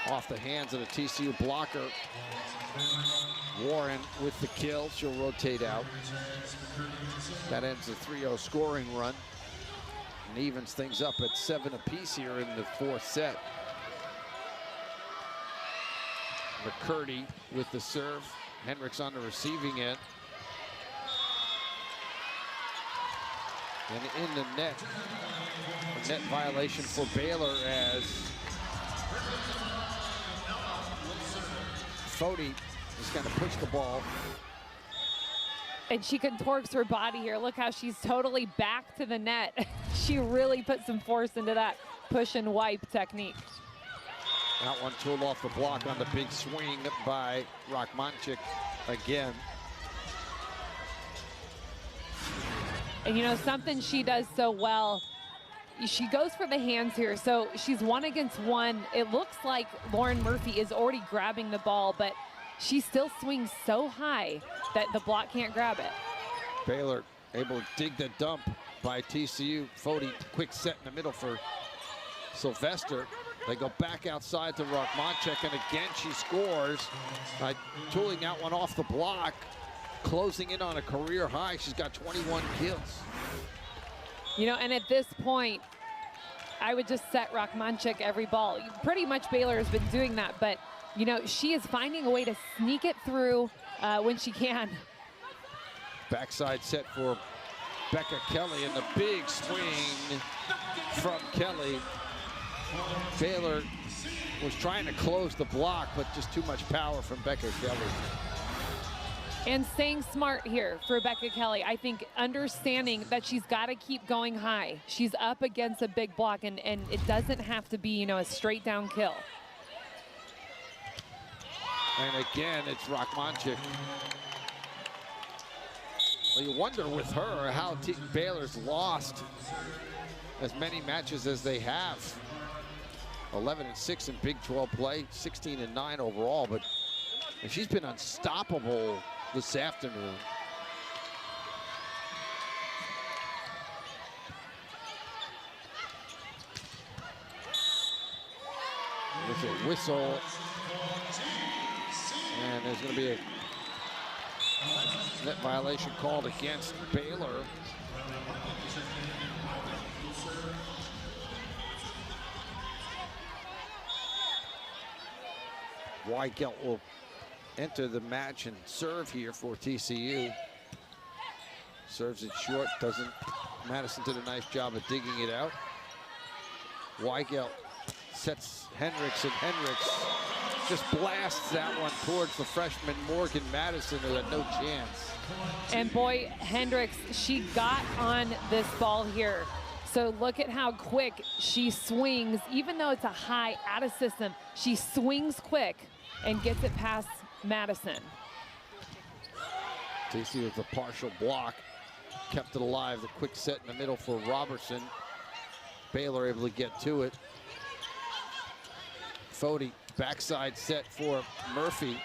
Off the hands of the TCU blocker. Warren with the kill. She'll rotate out. That ends the 3-0 scoring run and evens things up at 7 apiece here in the fourth set. McCurdy with the serve. Henricks on the receiving end. And in the net, a net violation for Baylor as Fody is going to push the ball. And she contorts her body here. Look how she's totally back to the net. She really put some force into that push and wipe technique. That one tooled off the block on the big swing by Rockmanchik again. And you know, something she does so well, she goes for the hands here. So she's 1-against-1. It looks like Lauren Murphy is already grabbing the ball, but she still swings so high that the block can't grab it. Baylor able to dig the dump by TCU. Fody, quick set in the middle for Sylvester. They go back outside to Rockmanchik, and again she scores by tooling that one off the block. Closing in on a career high. She's got 21 kills. You know, and at this point, I would just set Rockmanchik every ball. Pretty much Baylor has been doing that, but, you know, she is finding a way to sneak it through when she can. Backside set for Becca Kelly, and the big swing from Kelly. Baylor was trying to close the block, but just too much power from Becca Kelly. And staying smart here for Rebecca Kelly. I think understanding that she's got to keep going high. She's up against a big block, and it doesn't have to be, you know, a straight down kill. And again, it's Rachmanchik. Well, you wonder with her how Baylor's lost as many matches as they have. 11-6 in Big 12 play, 16-9 overall, but she's been unstoppable this afternoon. There's a whistle, and there's going to be a net violation called against Baylor. Weigelt will enter the match and serve here for TCU. Serves it short, doesn't. Madison did a nice job of digging it out. Weigelt sets Hendricks, and Hendricks just blasts that one towards the freshman Morgan Madison, who had no chance. And boy, Hendricks, she got on this ball here. So look at how quick she swings. Even though it's a high out of system, she swings quick and gets it past Madison. TCU with a partial block, kept it alive. The quick set in the middle for Robertson. Baylor able to get to it. Fody, backside set for Murphy.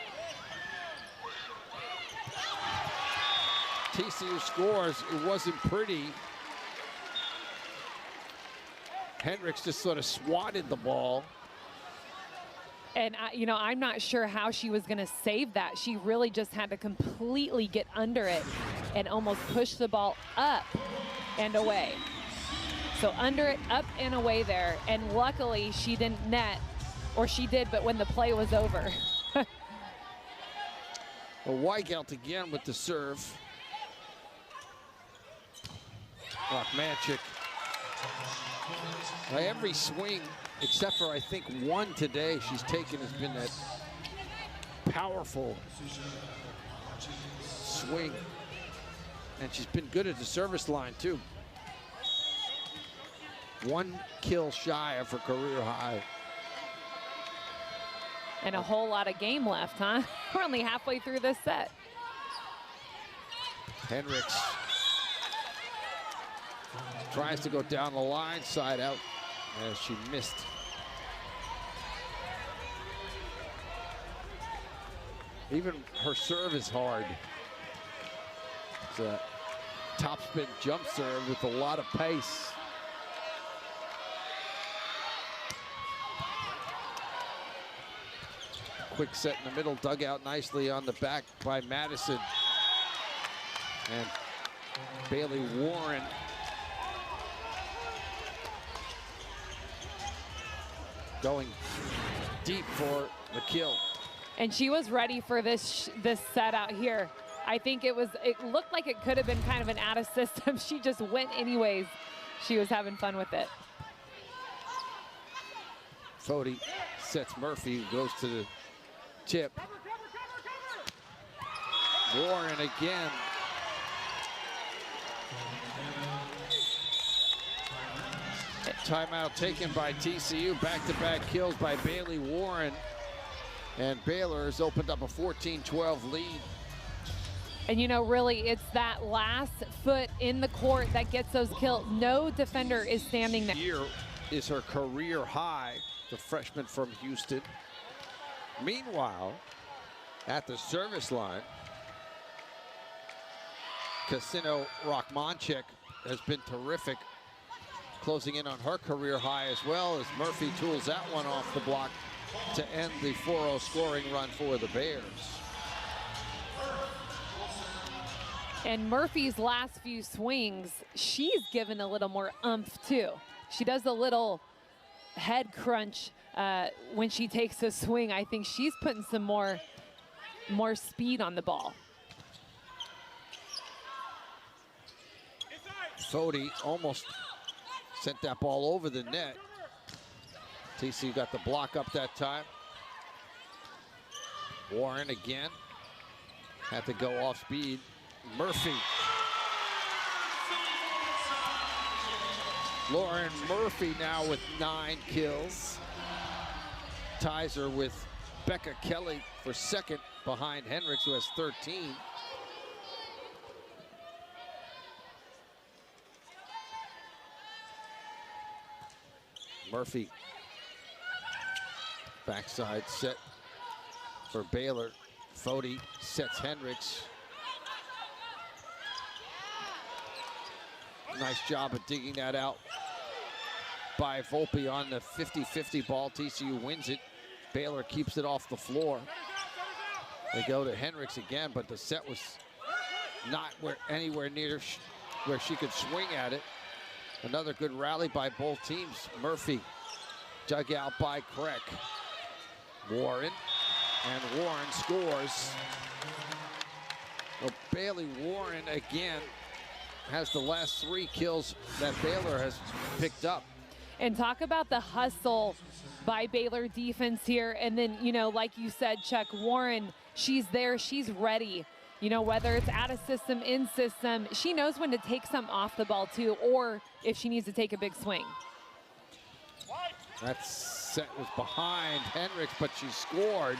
TCU scores. It wasn't pretty. Hendricks just sort of swatted the ball. And, you know, I'm not sure how she was going to save that. She really just had to completely get under it and almost push the ball up and away. So under it, up and away there. And luckily, she didn't net, or she did, but when the play was over. Well, Weigelt again with the serve. Rachmanchik. Every swing, except for I think one today she's taken, has been that powerful swing. And she's been good at the service line too. One kill shy of her career high. And a whole lot of game left, huh? We're only halfway through this set. Hendricks tries to go down the line, side out, as she missed. Even her serve is hard. It's a topspin jump serve with a lot of pace. Quick set in the middle, dug out nicely on the back by Madison. And Bailey Warren going deep for the kill. And she was ready for this set out here. I think it looked like it could have been kind of an out of system. She just went anyways. She was having fun with it. Fody sets Murphy, who goes to the tip. Warren again. Timeout taken by TCU. Back-to-back kills by Bailey Warren. And Baylor has opened up a 14-12 lead. And you know, really, it's that last foot in the court that gets those kills. No defender is standing there. Here is her career high, the freshman from Houston. Meanwhile, at the service line, Casino Rachmanchik has been terrific, closing in on her career high, as well as Murphy tools that one off the block to end the 4-0 scoring run for the Bears. And Murphy's last few swings, she's given a little more oomph too. She does a little head crunch when she takes a swing. I think she's putting some more speed on the ball. Fody almost sent that ball over the net. TCU got the block up that time. Warren again. Had to go off speed. Murphy. Lauren Murphy now with 9 kills. Ties her with Becca Kelly for second behind Hendricks, who has 13. Murphy. Backside set for Baylor. Fody sets Hendricks. Nice job of digging that out by Volpe on the 50-50 ball. TCU wins it. Baylor keeps it off the floor. They go to Hendricks again, but the set was not anywhere near where she could swing at it. Another good rally by both teams. Murphy dug out by Craig. Warren, and Warren scores. Well, Bailey Warren again has the last 3 kills that Baylor has picked up. And talk about the hustle by Baylor defense here. And then, you know, like you said, Chuck, Warren, she's there, she's ready. You know, whether it's out of system, in system, she knows when to take some off the ball too, or if she needs to take a big swing. That set was behind Hendricks, but she scored.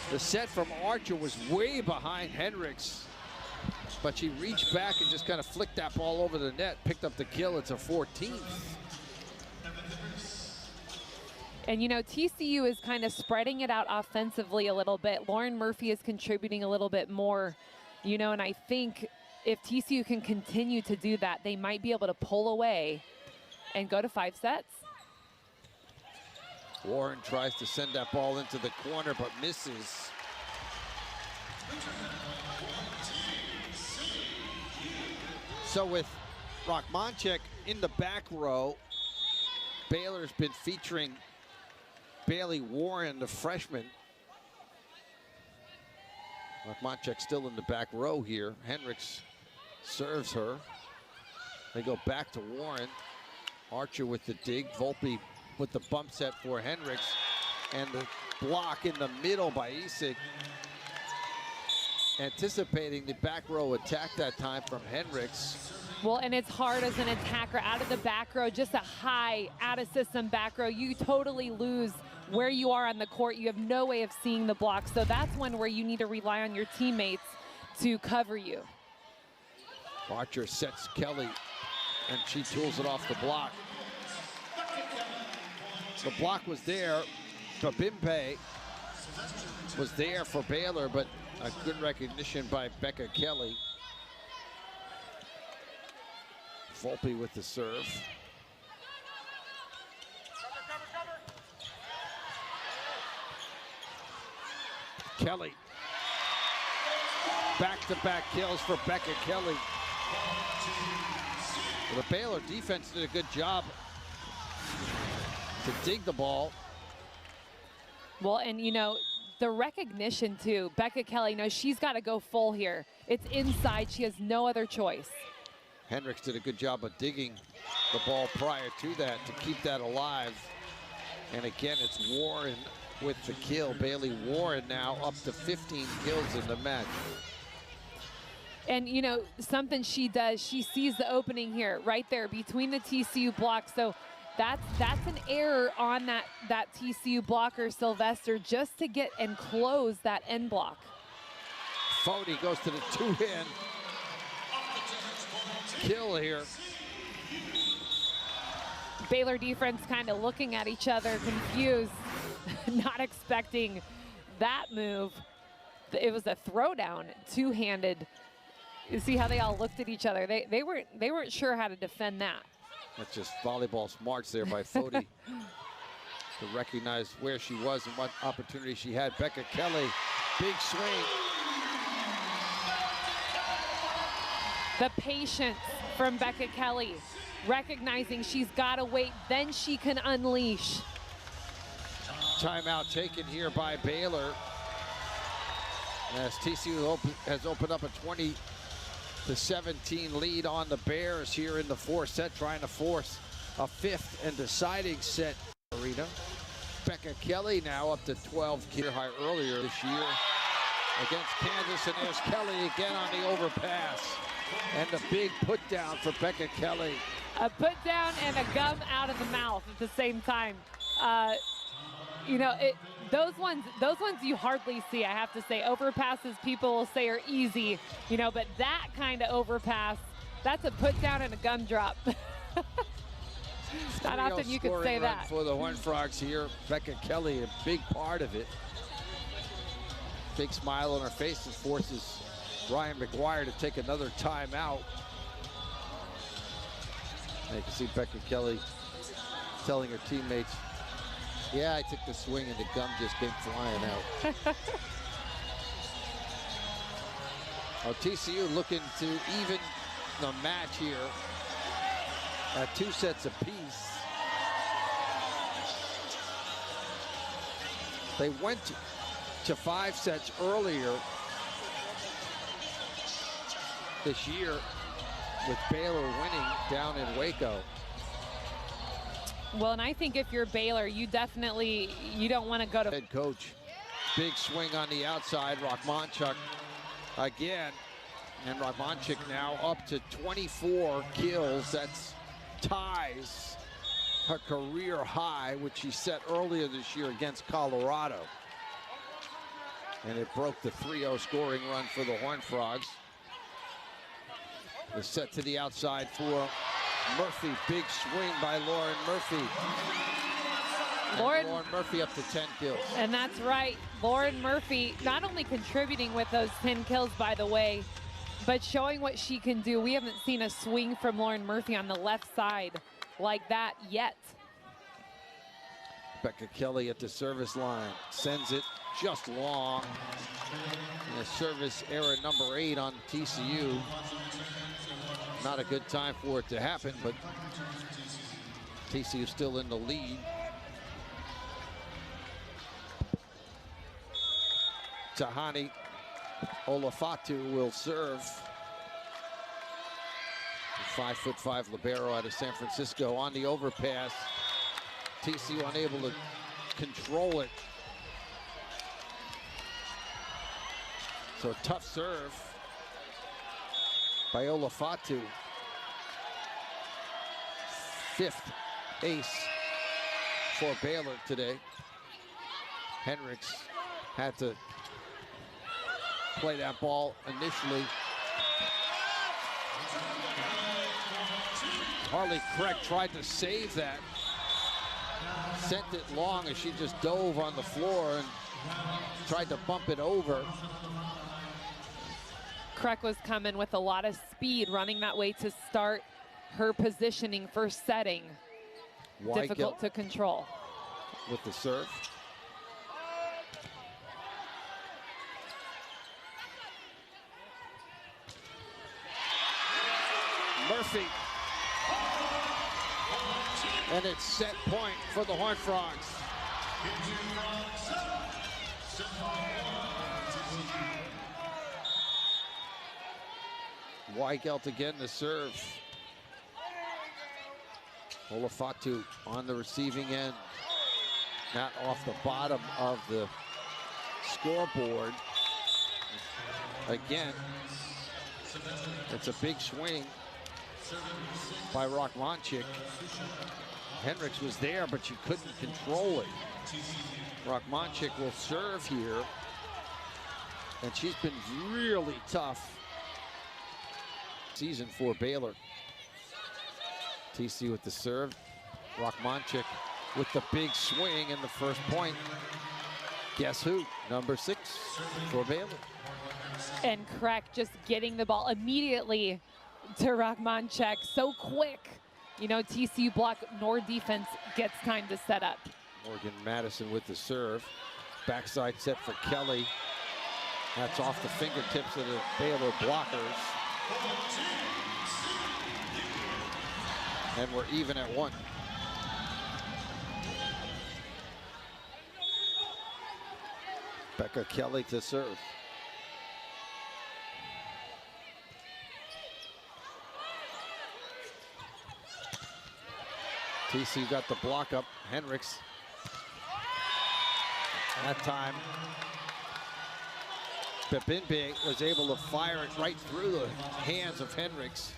The set from Archer was way behind Hendricks, but she reached back and just kind of flicked that ball over the net, picked up the kill. It's a 14th. And, you know, TCU is kind of spreading it out offensively a little bit. Lauren Murphy is contributing a little bit more, you know, and I think if TCU can continue to do that, they might be able to pull away and go to 5 sets. Warren tries to send that ball into the corner, but misses. So with Rachmanchek in the back row, Baylor's been featuring Bailey Warren, the freshman. Rachmanchek still in the back row here. Hendricks serves her. They go back to Warren. Archer with the dig. Volpe with the bump set for Hendricks. And the block in the middle by Isik. Anticipating the back row attack that time from Hendricks. Well, and it's hard as an attacker out of the back row, just a high out of system back row. You totally lose where you are on the court. You have no way of seeing the block. So that's one where you need to rely on your teammates to cover you. Archer sets Kelly, and she tools it off the block. The block was there. Babimpe was there for Baylor, but a good recognition by Becca Kelly. Volpe with the serve. Kelly. Back-to-back kills for Becca Kelly. Well, the Baylor defense did a good job to dig the ball. Well, and you know, the recognition too, Becca Kelly knows she's got to go full here. It's inside, she has no other choice. Hendricks did a good job of digging the ball prior to that to keep that alive. And again, it's Warren with the kill. Bailey Warren now up to 15 kills in the match. And you know, something she does, she sees the opening here, right there between the TCU blocks. So that's an error on that TCU blocker, Sylvester, just to get and close that end block. Fody goes to the two-hand kill here. Baylor defense kind of looking at each other, confused, not expecting that move. It was a throwdown, two-handed. You see how they all looked at each other. They weren't sure how to defend that. That's just volleyball smarts there by Fody to recognize where she was and what opportunity she had. Becca Kelly, big swing. The patience from Becca Kelly, recognizing she's got to wait, then she can unleash. Timeout taken here by Baylor, as TCU has opened up a 20-17 lead on the Bears here in the fourth set, trying to force a fifth and deciding set. Arena. Becca Kelly now up to 12 kills high earlier this year. against Kansas, and there's Kelly again on the overpass. And the big put down for Becca Kelly. A put down and a gum out of the mouth at the same time. You know, those ones you hardly see, I have to say. Overpasses people will say are easy, you know, but that kind of overpass, that's a put down and a gum drop. Not often you could say that. For the Horned Frogs here, Becca Kelly, a big part of it. Big smile on her face and forces Ryan McGuire to take another timeout. You can see Becca Kelly telling her teammates, yeah, I took the swing and the gum just came flying out. Well, TCU looking to even the match here at 2 sets apiece. They went to 5 sets earlier this year with Baylor winning down in Waco. Well, and I think if you're Baylor, you don't want to go to... Head coach, big swing on the outside, Rachmanchuk again. And Rachmanchuk now up to 24 kills. That's ties her career high, which she set earlier this year against Colorado. And it broke the 3-0 scoring run for the Horned Frogs. The set to the outside for Murphy. Big swing by Lauren Murphy. Lauren Murphy up to 10 kills. And that's right. Lauren Murphy not only contributing with those 10 kills, by the way, but showing what she can do. We haven't seen a swing from Lauren Murphy on the left side like that yet. Becca Kelly at the service line. Sends it just long. And a service error number 8 on TCU. Not a good time for it to happen, but TCU still in the lead. Tahani Olafatu will serve. 5'5" libero out of San Francisco on the overpass. TCU unable to control it. So tough serve by Olafatu. 5th ace for Baylor today. Hendricks had to play that ball initially. Harley Craig tried to save that. Sent it long as she just dove on the floor and tried to bump it over. Craig was coming with a lot of speed, running that way to start her positioning for setting. Difficult to control. With the serve. Murphy. And it's set point for the Horned Frogs. Weigelt again to serve. Olafatu on the receiving end. Not off the bottom of the scoreboard. Again, it's a big swing by Rachmanchuk. Hendricks was there, but she couldn't control it. Rachmanchuk will serve here. And she's been really tough season for Baylor. TC with the serve. Rachmanchuk with the big swing and the first point. Guess who? Number 6 for Baylor. And Craig just getting the ball immediately to Rachmanchuk so quick. You know, TCU block nor defense gets time to set up. Morgan Madison with the serve. Backside set for Kelly. That's off the fingertips of the Baylor blockers. And we're even at 1. Becca Kelly to serve. TC got the block up. Hendricks. That time Bebinbe was able to fire it right through the hands of Hendricks.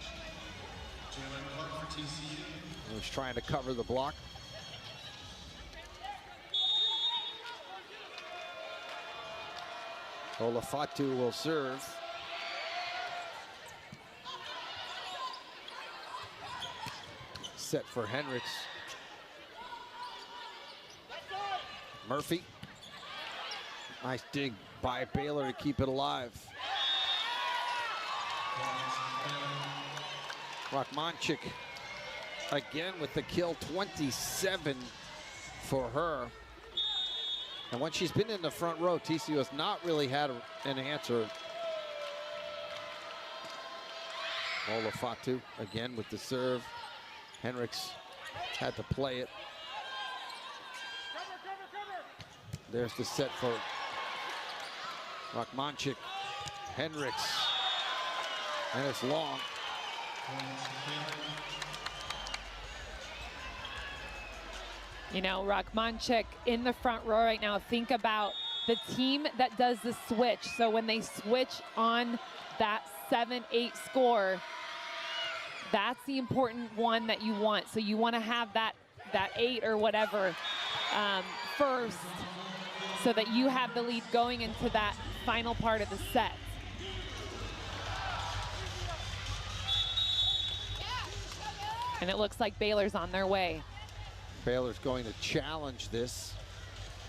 He was trying to cover the block. Olafatu will serve. Set for Hendricks. Murphy. Nice dig by Baylor to keep it alive. Rachmanchik again with the kill, 27 for her. And when she's been in the front row, TCU has not really had an answer. Olafatu again with the serve. Hendricks had to play it. There's the set for Rachmanchik. Hendricks. And it's long. You know, Rachmanchik in the front row right now. Think about the team that does the switch. So when they switch on that 7-8 score, that's the important one that you want. So you want to have that 8 or whatever first, so that you have the lead going into that final part of the set. And it looks like Baylor's on their way. Baylor's going to challenge this.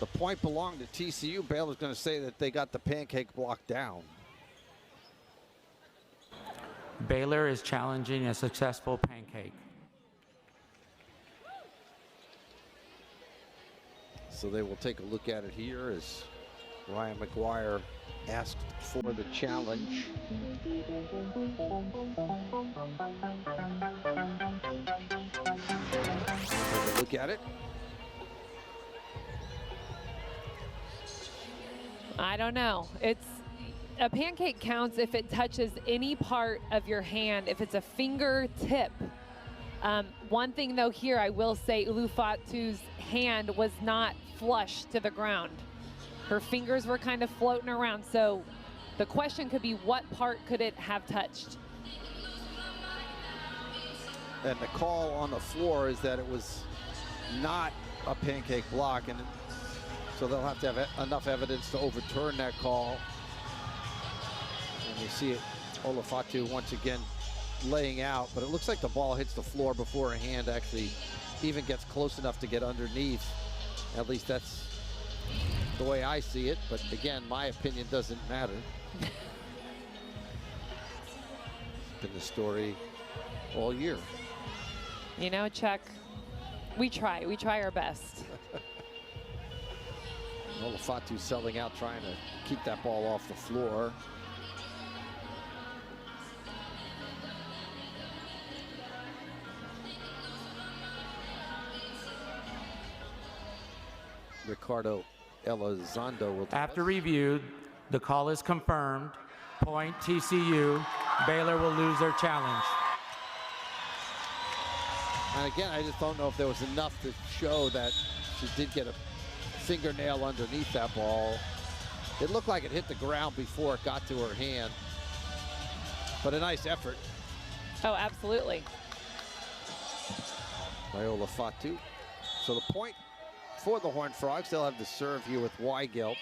The point belonged to TCU. Baylor's going to say that they got the pancake block down. Baylor is challenging a successful pancake. So they will take a look at it here as Ryan McGuire asked for the challenge. Take a look at it. I don't know. It's a pancake counts if it touches any part of your hand, if it's a fingertip. One thing though here, I will say Olafatu's hand was not flush to the ground. Her fingers were kind of floating around. So the question could be, what part could it have touched? And the call on the floor is that it was not a pancake block, and so they'll have to have enough evidence to overturn that call. And you see it, Olafatu once again laying out, but it looks like the ball hits the floor before her hand actually even gets close enough to get underneath. At least that's the way I see it, but again, my opinion doesn't matter. It's been the story all year. You know, Chuck, we try our best. Olafatu selling out, trying to keep that ball off the floor. Ricardo Elizondo will. After review, the call is confirmed. Point TCU. Baylor will lose their challenge. And again, I just don't know if there was enough to show that she did get a fingernail underneath that ball. It looked like it hit the ground before it got to her hand. But a nice effort. Oh, absolutely. By Olafatu. So the point for the Horned Frogs. They'll have the serve here with Weigelt.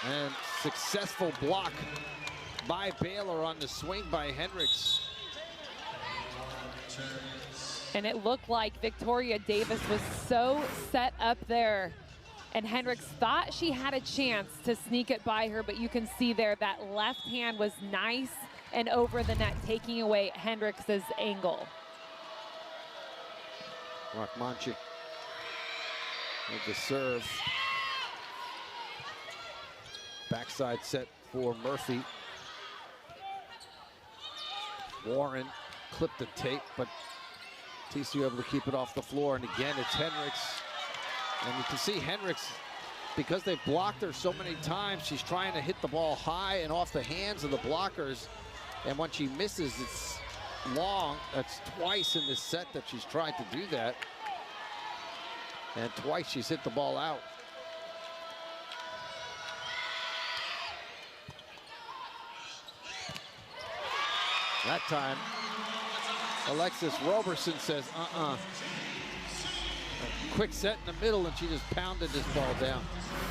And successful block by Baylor on the swing by Hendricks. And it looked like Victoria Davis was so set up there, and Hendricks thought she had a chance to sneak it by her, but you can see there that left hand was nice and over the net, taking away Hendricks' angle. Rachmanchik with the serve. Backside set for Murphy. Warren clipped the tape, but TCU able to keep it off the floor. And again, it's Hendricks. And you can see Hendricks, because they've blocked her so many times, she's trying to hit the ball high and off the hands of the blockers. And when she misses, it's long. That's twice in this set that she's tried to do that. And twice she's hit the ball out. That time, Alexis Roberson says, Quick set in the middle, and she just pounded this ball down.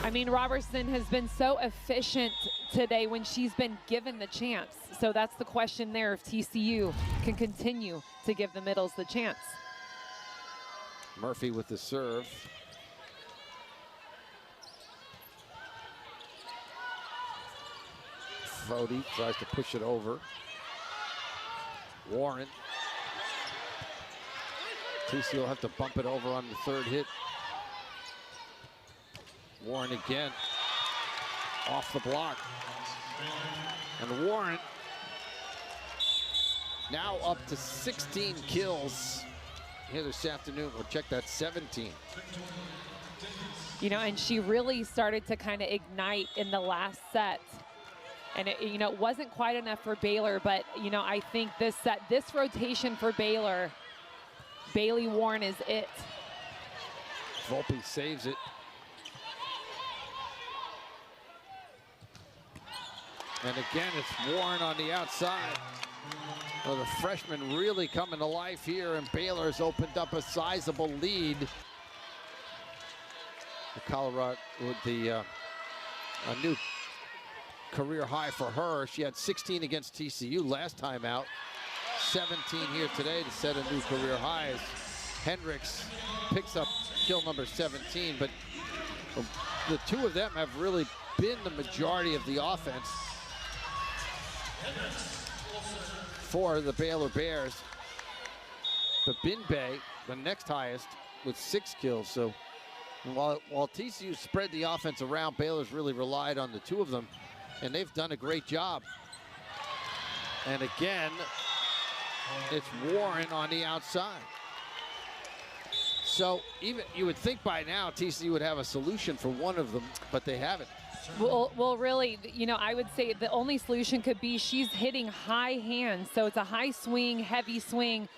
I mean, Robertson has been so efficient today when she's been given the chance. So that's the question there, if TCU can continue to give the middles the chance. Murphy with the serve. Fody tries to push it over. Warren. TCU will have to bump it over on the third hit. Warren again, off the block. And Warren now up to 16 kills here this afternoon. We'll check that 17. You know, and she really started to kind of ignite in the last set. And it wasn't quite enough for Baylor, but I think this rotation for Baylor, Bailey Warren is it. Volpe saves it. And again, it's Warren on the outside. Well, the freshman really coming to life here, and Baylor's opened up a sizable lead. The Colorado with a new career high for her. She had 16 against TCU last time out. 17 here today to set a new career high as Hendricks picks up kill number 17. But the two of them have really been the majority of the offense for the Baylor Bears. But Binbay, the next highest, with 6 kills. So while TCU spread the offense around, Baylor's really relied on the two of them, and they've done a great job. And again, it's Warren on the outside. So even you would think by now TCU would have a solution for one of them, but they haven't. Well, really, I would say the only solution could be she's hitting high hands. So it's a high swing, heavy swing.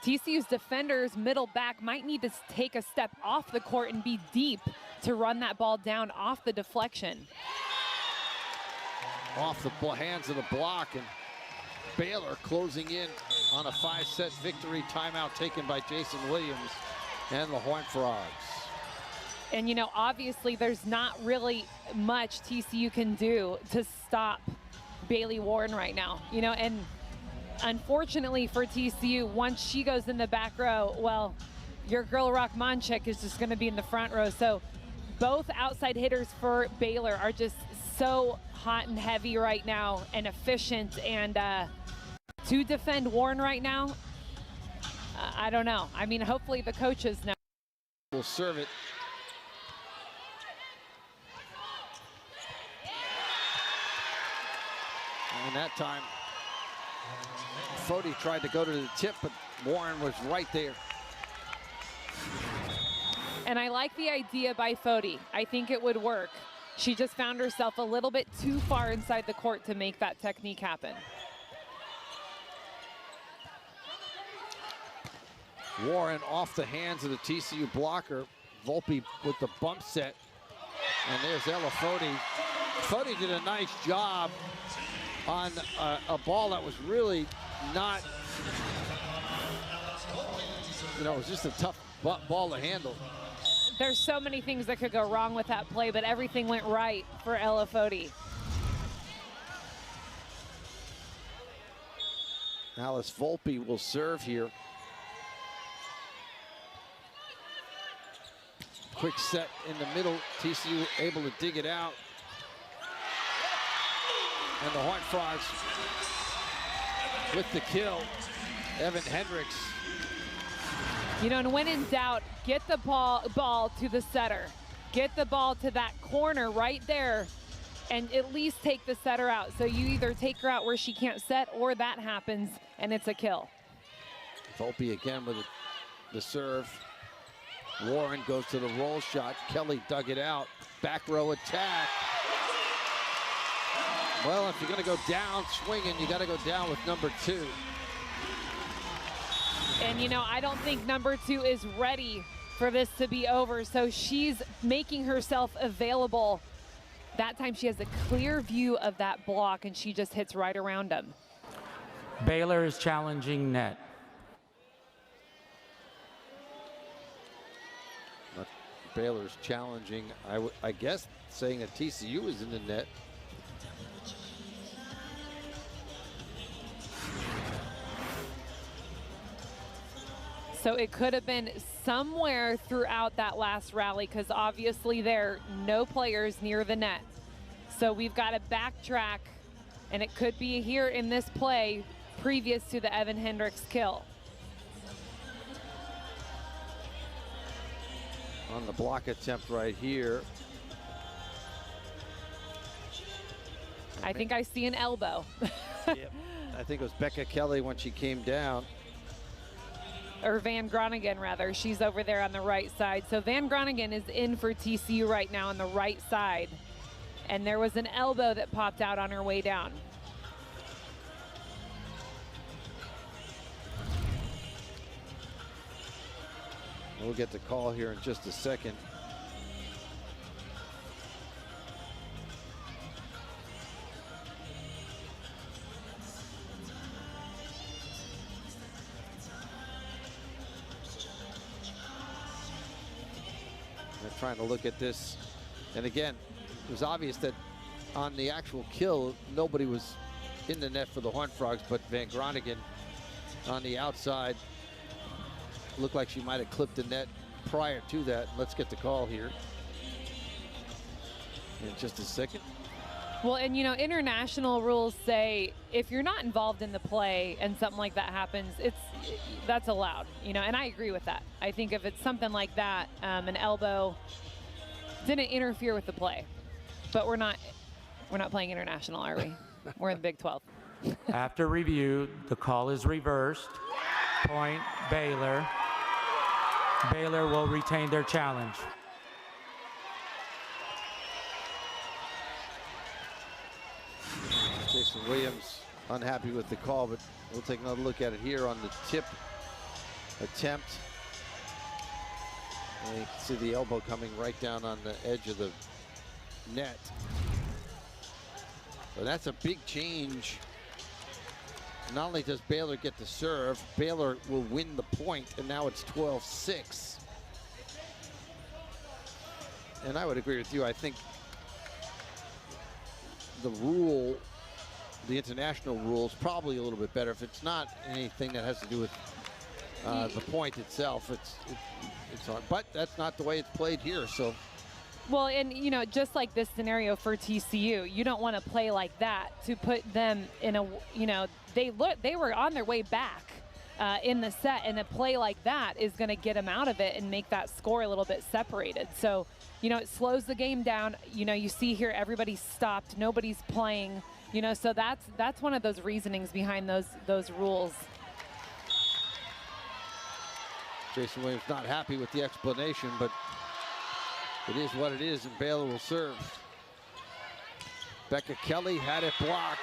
TCU's defenders, middle back, might need to take a step off the court and be deep to run that ball down off the deflection. Off the hands of the block, and Baylor closing in on a 5-set victory. Timeout taken by Jason Williams and the Horned Frogs. And obviously there's not really much TCU can do to stop Bailey Warren right now. And unfortunately for TCU, once she goes in the back row, well, your girl Rachmanchik is just going to be in the front row. So both outside hitters for Baylor are just so hot and heavy right now and efficient, and to defend Warren right now, I don't know. I mean, hopefully the coaches know. Will serve it. And that time, Fody tried to go to the tip, but Warren was right there. And I like the idea by Fody. I think it would work. She just found herself a little bit too far inside the court to make that technique happen. Warren off the hands of the TCU blocker. Volpe with the bump set. And there's Ella Fody. Fody did a nice job on a ball that was really not, it was just a tough ball to handle. There's so many things that could go wrong with that play, but everything went right for Ella Fody. Alice Volpe will serve here. Quick set in the middle. TCU able to dig it out. And the Horned Frogs with the kill. Evan Hendricks. And when in doubt, get the ball to the setter. Get the ball to that corner right there and at least take the setter out. So you either take her out where she can't set, or that happens and it's a kill. Volpe again with the serve. Warren goes to the roll shot. Kelly dug it out. Back row attack. Well, if you're going to go down swinging, you got to go down with number 2. And, you know, I don't think number 2 is ready for this to be over, so she's making herself available. That time she has a clear view of that block, and she just hits right around him. Baylor is challenging net. Baylor's challenging, I guess, saying that TCU is in the net. So it could have been somewhere throughout that last rally, because obviously there are no players near the net. So we've got to backtrack, and it could be here in this play previous to the Evan Hendricks kill. On the block attempt right here. I think I see an elbow. Yep. I think it was Becca Kelly when she came down. Or Van Groningen, rather. She's over there on the right side. So Van Groningen is in for TCU right now on the right side. And there was an elbow that popped out on her way down. We'll get the call here in just a second. They're trying to look at this. And again, it was obvious that on the actual kill, nobody was in the net for the Horned Frogs, but Van Groningen on the outside looked like she might have clipped the net prior to that. Let's get the call here in just a second. Well, and you know, international rules say if you're not involved in the play and something like that happens, that's allowed, you know, and I agree with that. I think if it's something like that, an elbow didn't interfere with the play, but we're not playing international, are we? We're in the Big 12. After review, the call is reversed. Point Baylor. Baylor will retain their challenge. Jason Williams unhappy with the call, but we'll take another look at it here on the tip attempt. And you can see the elbow coming right down on the edge of the net. So that's a big change. Not only does Baylor get the serve, Baylor will win the point, and now it's 12-6. And I would agree with you. I think the rule, the international rule, is probably a little bit better. If it's not anything that has to do with the point itself, it's hard. But that's not the way it's played here. So. Well, and you know, just like this scenario for TCU, you don't want to play like that to put them in a, you know, they were on their way back in the set, and a play like that is going to get them out of it and make that score a little bit separated. So, you know, it slows the game down. You know, you see here everybody's stopped, nobody's playing. You know, so that's one of those reasonings behind those rules. Jason Williams not happy with the explanation, but it is what it is, and Baylor will serve. Becca Kelly had it blocked.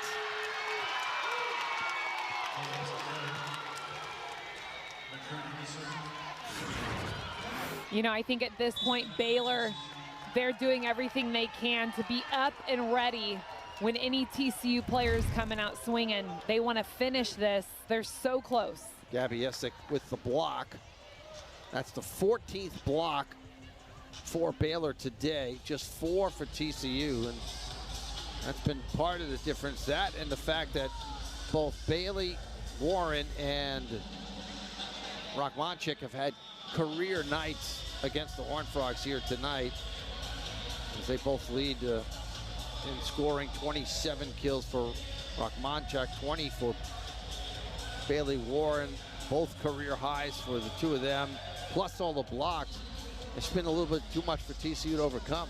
You know, I think at this point, Baylor, they're doing everything they can to be up and ready when any TCU players coming out swinging. They want to finish this. They're so close. Gabby Essick with the block. That's the 14th block for Baylor today, just 4 for TCU, and that's been part of the difference. That and the fact that both Bailey Warren and Rockmanchik have had career nights against the Horned Frogs here tonight, as they both lead in scoring. 27 kills for Rockmanchik, 20 for Bailey Warren, both career highs for the two of them, plus all the blocks. It's been a little bit too much for TCU to overcome.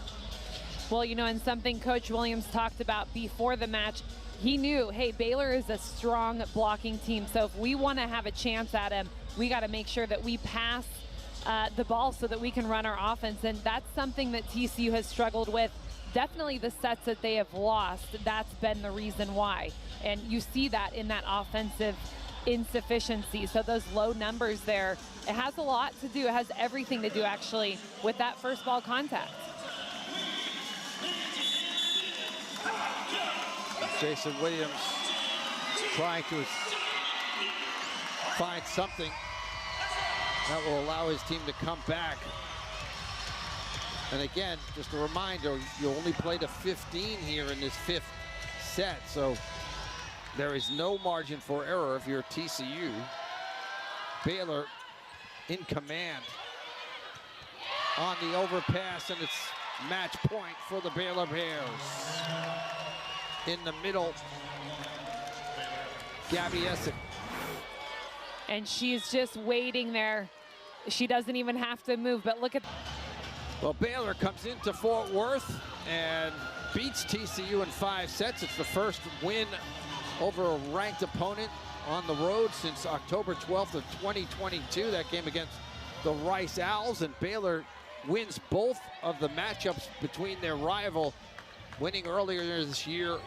Well, you know, and something Coach Williams talked about before the match, he knew, hey, Baylor is a strong blocking team, so if we want to have a chance at him, we got to make sure that we pass the ball so that we can run our offense, and that's something that TCU has struggled with. Definitely the sets that they have lost, that's been the reason why. And you see that in that offensive insufficiency. So those low numbers there, it has a lot to do, it has everything to do actually with that first ball contact. Jason Williams trying to find something that will allow his team to come back. And again, just a reminder, you only played a 15 here in this 5th set, so there is no margin for error if you're TCU. Baylor in command on the overpass, and it's match point for the Baylor Bears. In the middle, Gabby Essick. And she's just waiting there. She doesn't even have to move, but look at. Well, Baylor comes into Fort Worth and beats TCU in 5 sets. It's the first win over a ranked opponent on the road since October 12th of 2022. That game against the Rice Owls, and Baylor wins both of the matchups between their rival, winning earlier this year in